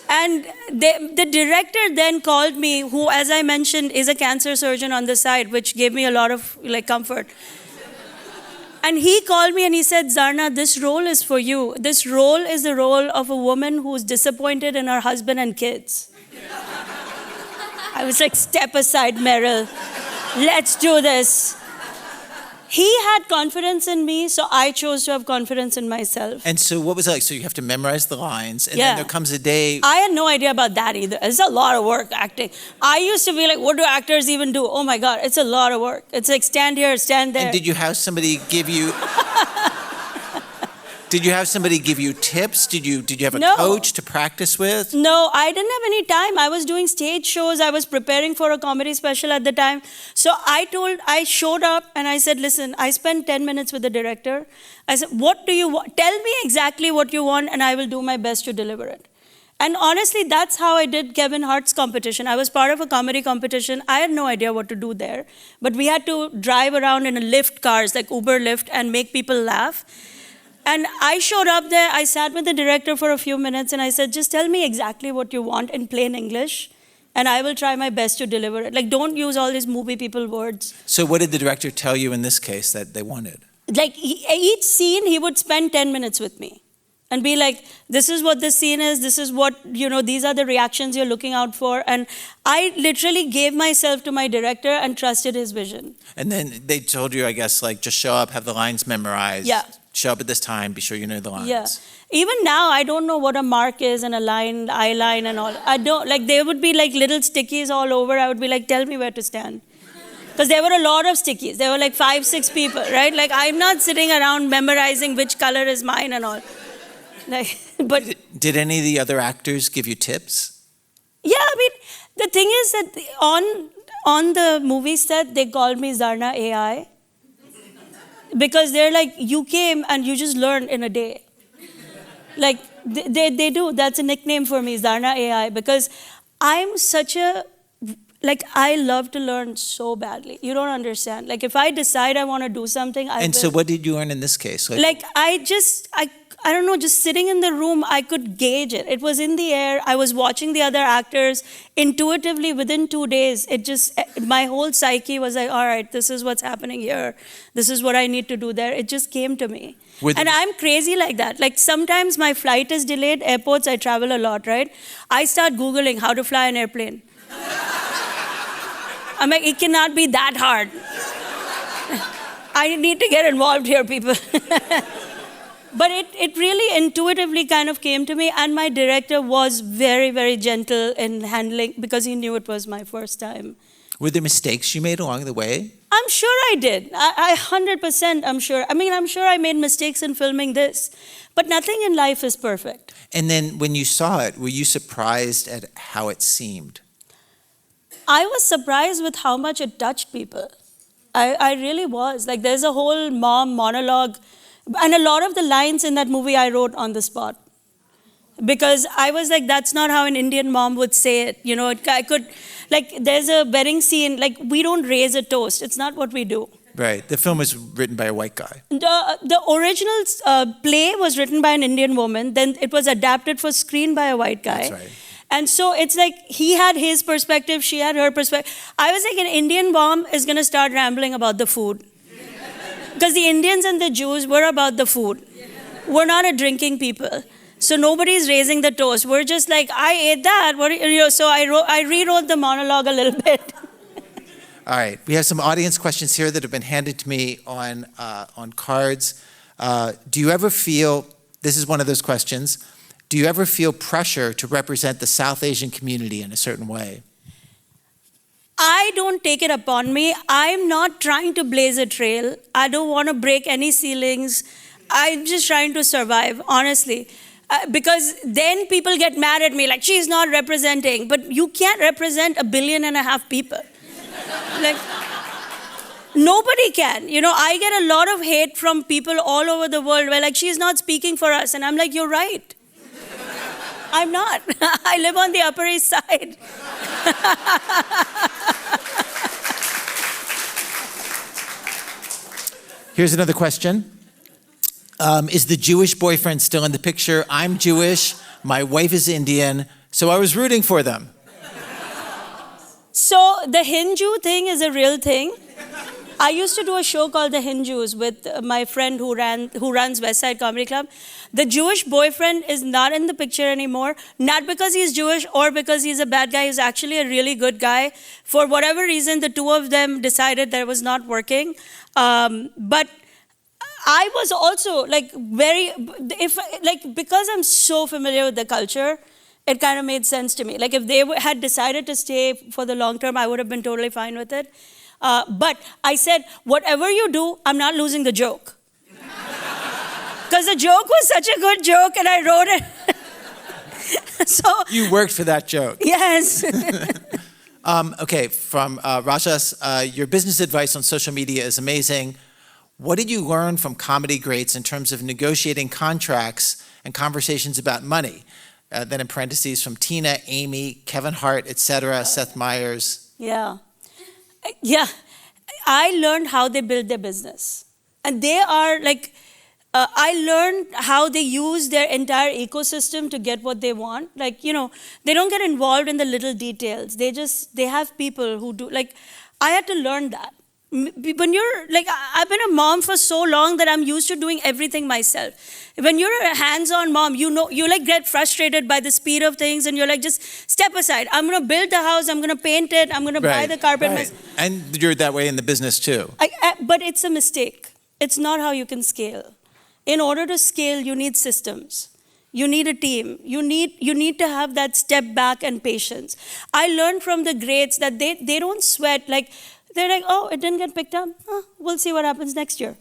And the director then called me, who, as I mentioned, is a cancer surgeon on the side, which gave me a lot of comfort. And he called me and he said, Zarna, this role is for you. This role is the role of a woman who's disappointed in her husband and kids. I was like, step aside, Meryl. Let's do this. He had confidence in me, so I chose to have confidence in myself. And so what was it like? So you have to memorize the lines, and Yeah. then there comes a day. I had no idea about that either. It's a lot of work, acting. I used to be like, what do actors even do? Oh my God, it's a lot of work. It's like stand here, stand there. And did you have somebody give you... Did you have somebody give you tips? Did you have a No. coach to practice with? No, I didn't have any time. I was doing stage shows. I was preparing for a comedy special at the time. So I showed up and I said, listen, I spent 10 minutes with the director. I said, what do you want? Tell me exactly what you want and I will do my best to deliver it. And honestly, that's how I did Kevin Hart's competition. I was part of a comedy competition. I had no idea what to do there. But we had to drive around in a Lyft cars, like Uber Lyft, and make people laugh. And I showed up there, I sat with the director for a few minutes and I said, just tell me exactly what you want in plain English and I will try my best to deliver it. Like, don't use all these movie people words. So what did the director tell you in this case that they wanted? Like, each scene, he would spend 10 minutes with me and be like, this is what this scene is, this is what, these are the reactions you're looking out for. And I literally gave myself to my director and trusted his vision. And then they told you, I guess, like, just show up, have the lines memorized. Yeah. show up at this time, be sure you know the lines. Yeah. Even now, I don't know what a mark is and a line, eye line and all. I don't, like, there would be like little stickies all over. I would be like, tell me where to stand. Because there were a lot of stickies. There were like 5, 6 people, right? Like, I'm not sitting around memorizing which color is mine and all. Like, but Did any of the other actors give you tips? yeah, I mean, the thing is that on the movie set, they called me Zarna AI. Because they're like, you came and you just learned in a day. Like, they do. That's a nickname for me, Zarna AI. Because I'm such a, like, I love to learn so badly. You don't understand. Like, if I decide I want to do something, I And will. so what did you learn in this case? Like, I don't know, just sitting in the room, I could gauge it. It was in the air. I was watching the other actors. Intuitively, within 2 days, my whole psyche was like, all right, this is what's happening here. This is what I need to do there. It just came to me. And I'm crazy like that. Like, sometimes my flight is delayed. Airports, I travel a lot, right? I start Googling how to fly an airplane. I'm like, it cannot be that hard. I need to get involved here, people. But it really intuitively kind of came to me, and my director was very, very gentle in handling, because he knew it was my first time. Were there mistakes you made along the way? I'm sure I did. I 100% I'm sure. I mean, I'm sure I made mistakes in filming this, but nothing in life is perfect. And then when you saw it, were you surprised at how it seemed? I was surprised with how much it touched people. I really was. Like, there's a whole mom monologue. And a lot of the lines in that movie I wrote on the spot. Because I was like, that's not how an Indian mom would say it. You know, I could, like, there's a wedding scene, like, we don't raise a toast. It's not what we do. Right. The film was written by a white guy. The original play was written by an Indian woman. Then it was adapted for screen by a white guy. That's right. And so it's like, he had his perspective, she had her perspective. I was like, an Indian mom is going to start rambling about the food. Because the Indians and the Jews were about the food. We're not a drinking people. So nobody's raising the toast. We're just like, I ate that. So I rewrote the monologue a little bit. All right. We have some audience questions here that have been handed to me on cards. Do you ever feel, this is one of those questions, do you ever feel pressure to represent the South Asian community in a certain way? I don't take it upon me. I'm not trying to blaze a trail. I don't want to break any ceilings. I'm just trying to survive, honestly. Because then people get mad at me, like, she's not representing. But you can't represent 1.5 billion people. Like, nobody can. You know, I get a lot of hate from people all over the world where, like, she's not speaking for us. And I'm like, you're right. I'm not. I live on the Upper East Side. Here's another question. Is the Jewish boyfriend still in the picture? I'm Jewish, my wife is Indian, so I was rooting for them. So the Hindu thing is a real thing. I used to do a show called The Hindus with my friend who runs West Side Comedy Club. The Jewish boyfriend is not in the picture anymore, not because he's Jewish or because he's a bad guy. He's actually a really good guy. For whatever reason, the two of them decided that it was not working. But I was also like because I'm so familiar with the culture, it kind of made sense to me. Like, if they had decided to stay for the long term, I would have been totally fine with it. But I said, whatever you do, I'm not losing the joke. Because the joke was such a good joke, and I wrote it. So You worked for that joke. yes. Okay, from Rajas, your business advice on social media is amazing. What did you learn from comedy greats in terms of negotiating contracts and conversations about money? Then in parentheses, from Tina, Amy, Kevin Hart, etc., Seth Meyers. Yeah. I learned how they build their business. And they are like, I learned how they use their entire ecosystem to get what they want. Like, you know, they don't get involved in the little details. They have people who do, like, I had to learn that. When you're, like, I've been a mom for so long that I'm used to doing everything myself. When you're a hands-on mom, you know, you like get frustrated by the speed of things and you're like, just step aside. I'm going to build the house. I'm going to paint it. I'm going to buy the carpet. Right. And you're that way in the business too. But it's a mistake. It's not how you can scale. In order to scale, you need systems. You need a team. You need to have that step back and patience. I learned from the greats that they don't sweat. Like, they're like, oh, it didn't get picked up. We'll see what happens next year.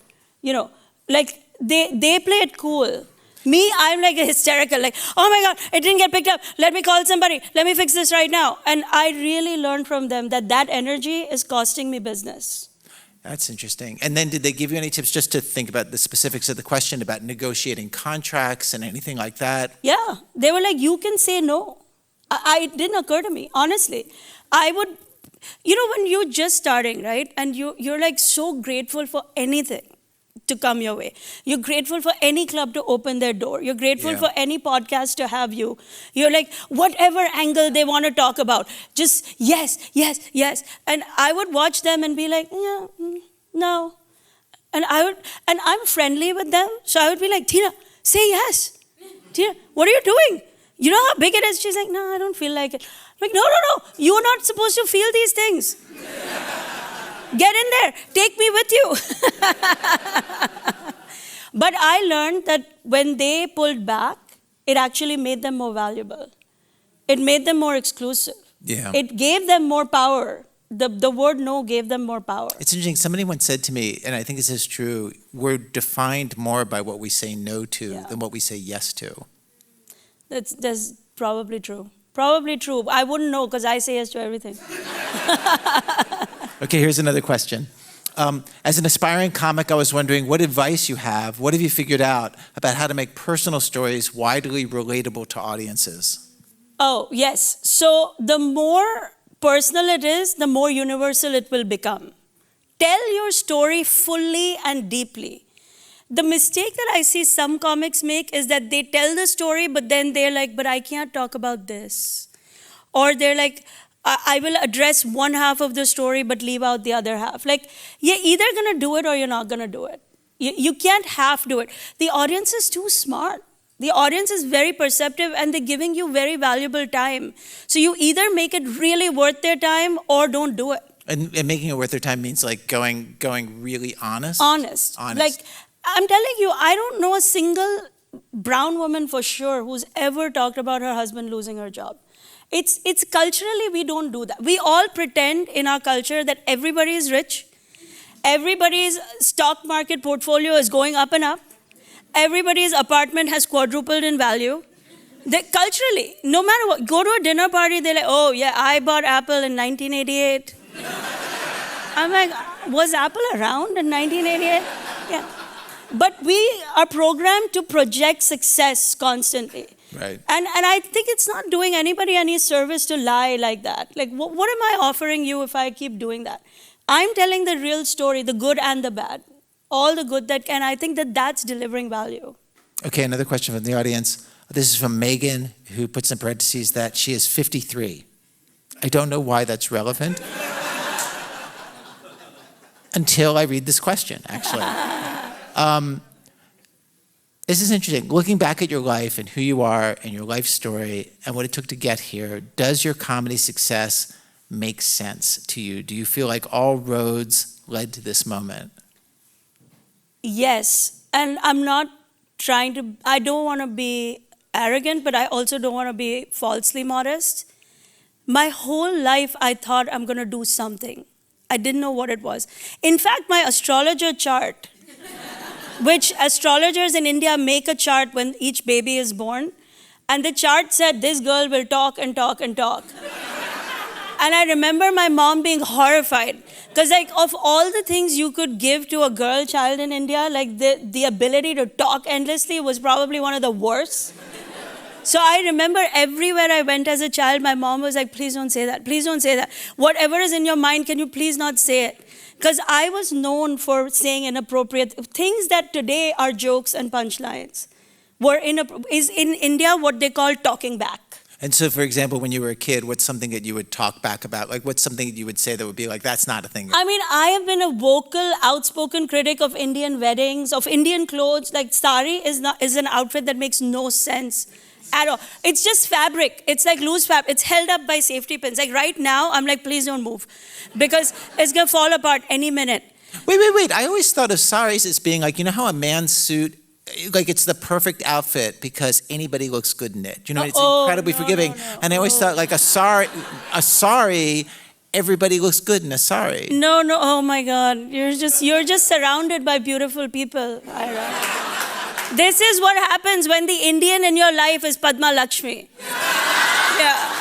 Like they play it cool. Me, I'm like hysterical. Like, oh my God, it didn't get picked up. Let me call somebody. Let me fix this right now. And I really learned from them that energy is costing me business. That's interesting. And then did they give you any tips just to think about the specifics of the question about negotiating contracts and anything like that? Yeah. They were like, you can say no. It didn't occur to me, honestly. I would, when you're just starting, right? And you're like so grateful for anything to come your way. You're grateful for any club to open their door. You're grateful for any podcast to have you. You're like, whatever angle they want to talk about, just yes, yes, yes. And I would watch them and be like, yeah, no. And I'm friendly with them. So I would be like, Tina, say yes. Tina, what are you doing? You know how big it is? She's like, no, I don't feel like it. I'm like, no. You're not supposed to feel these things. Get in there. Take me with you. But I learned that when they pulled back, it actually made them more valuable. It made them more exclusive. Yeah. It gave them more power. The word no gave them more power. It's interesting. Somebody once said to me, and I think this is true, we're defined more by what we say no to than what we say yes to. That's probably true. Probably true. I wouldn't know because I say yes to everything. Okay, here's another question. As an aspiring comic, I was wondering what advice you have, what have you figured out about how to make personal stories widely relatable to audiences? Oh, yes. So the more personal it is, the more universal it will become. Tell your story fully and deeply. The mistake that I see some comics make is that they tell the story, but then they're like, but I can't talk about this. Or they're like, I will address one half of the story, but leave out the other half. Like, you're either going to do it or you're not going to do it. You can't half do it. The audience is too smart. The audience is very perceptive and they're giving you very valuable time. So you either make it really worth their time or don't do it. And making it worth their time means like going really honest? Honest. Like, I'm telling you, I don't know a single brown woman for sure who's ever talked about her husband losing her job. It's culturally, we don't do that. We all pretend in our culture that everybody is rich. Everybody's stock market portfolio is going up and up. Everybody's apartment has quadrupled in value. Culturally, no matter what, go to a dinner party, they're like, oh yeah, I bought Apple in 1988. I'm like, was Apple around in 1988? Yeah. But we are programmed to project success constantly. Right. And I think it's not doing anybody any service to lie like that. Like, what am I offering you if I keep doing that? I'm telling the real story, the good and the bad. All the good and I think that's delivering value. Okay, another question from the audience. This is from Megan, who puts in parentheses that she is 53. I don't know why that's relevant. Until I read this question, actually. This is interesting. Looking back at your life and who you are and your life story and what it took to get here, does your comedy success make sense to you? Do you feel like all roads led to this moment? Yes. And I'm not I don't want to be arrogant, but I also don't want to be falsely modest. My whole life, I thought I'm going to do something. I didn't know what it was. In fact, my astrologer chart, which astrologers in India make a chart when each baby is born. And the chart said, this girl will talk and talk and talk. And I remember my mom being horrified. Because like of all the things you could give to a girl child in India, like the ability to talk endlessly was probably one of the worst. So I remember everywhere I went as a child, my mom was like, please don't say that. Please don't say that. Whatever is in your mind, can you please not say it? Because I was known for saying inappropriate things that today are jokes and punchlines. Is in India what they call talking back. And so, for example, when you were a kid, what's something that you would talk back about? Like, what's something that you would say that would be like, that's not a thing? I mean, I have been a vocal, outspoken critic of Indian weddings, of Indian clothes. Like, sari is an outfit that makes no sense at all. It's just fabric. It's like loose fabric. It's held up by safety pins. Like right now, I'm like, please don't move. Because it's going to fall apart any minute. Wait. I always thought of saris as being like, you know how a man's suit like it's the perfect outfit because anybody looks good in it. You know, it's Oh, incredibly no, forgiving. no. And I always thought like a sari, everybody looks good in a sari. No, oh my God. You're just surrounded by beautiful people, Ira. This is what happens when the Indian in your life is Padma Lakshmi. Yeah.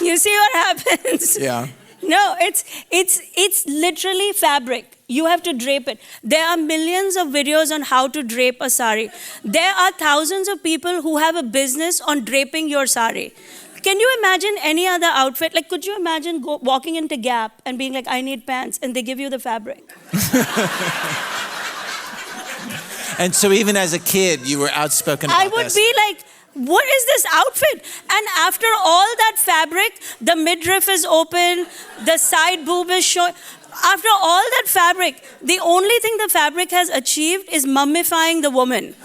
You see what happens? Yeah. No, it's literally fabric. You have to drape it. There are millions of videos on how to drape a sari. There are thousands of people who have a business on draping your sari. Can you imagine any other outfit? Like, could you imagine walking into Gap and being like, I need pants, and they give you the fabric? And so even as a kid, you were outspoken about I would this. be like, what is this outfit? And after all that fabric, the midriff is open, the side boob is showing. After all that fabric, the only thing the fabric has achieved is mummifying the woman.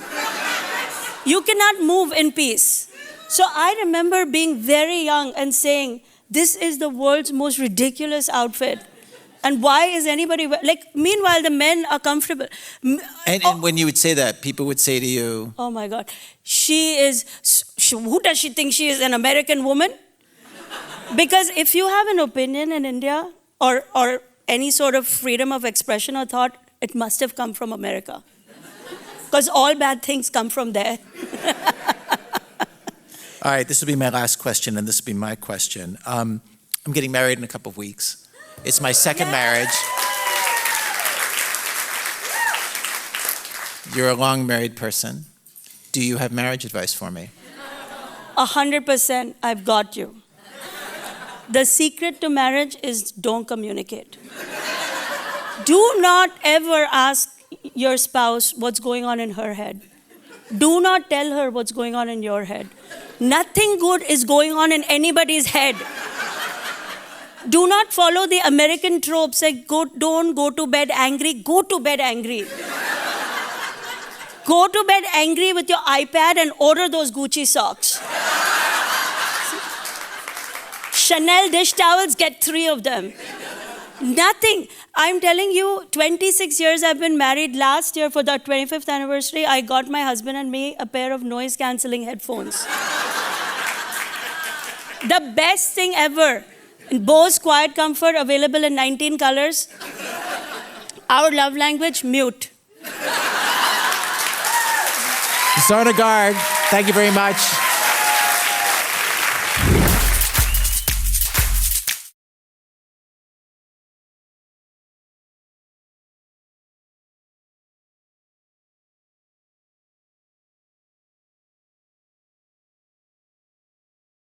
You cannot move in peace. So I remember being very young and saying, this is the world's most ridiculous outfit. And why is anybody, like, meanwhile, the men are comfortable. And when you would say that, people would say to you, oh my God, who does she think she is, an American woman? Because if you have an opinion in India or any sort of freedom of expression or thought, it must have come from America. Because all bad things come from there. all right, this will be my last question, and this will be my question. I'm getting married in a couple of weeks. It's my second marriage. You're a long married person. Do you have marriage advice for me? 100%, I've got you. The secret to marriage is don't communicate. Do not ever ask your spouse what's going on in her head. Do not tell her what's going on in your head. Nothing good is going on in anybody's head. Do not follow the American tropes like don't go to bed angry. Go to bed angry. Go to bed angry with your iPad and order those Gucci socks. Chanel dish towels, get 3 of them. Nothing. I'm telling you, 26 years I've been married. Last year, for the 25th anniversary, I got my husband and me a pair of noise-canceling headphones. The best thing ever. Bose Quiet Comfort, available in 19 colors. Our love language, mute. Zarna Garg, thank you very much.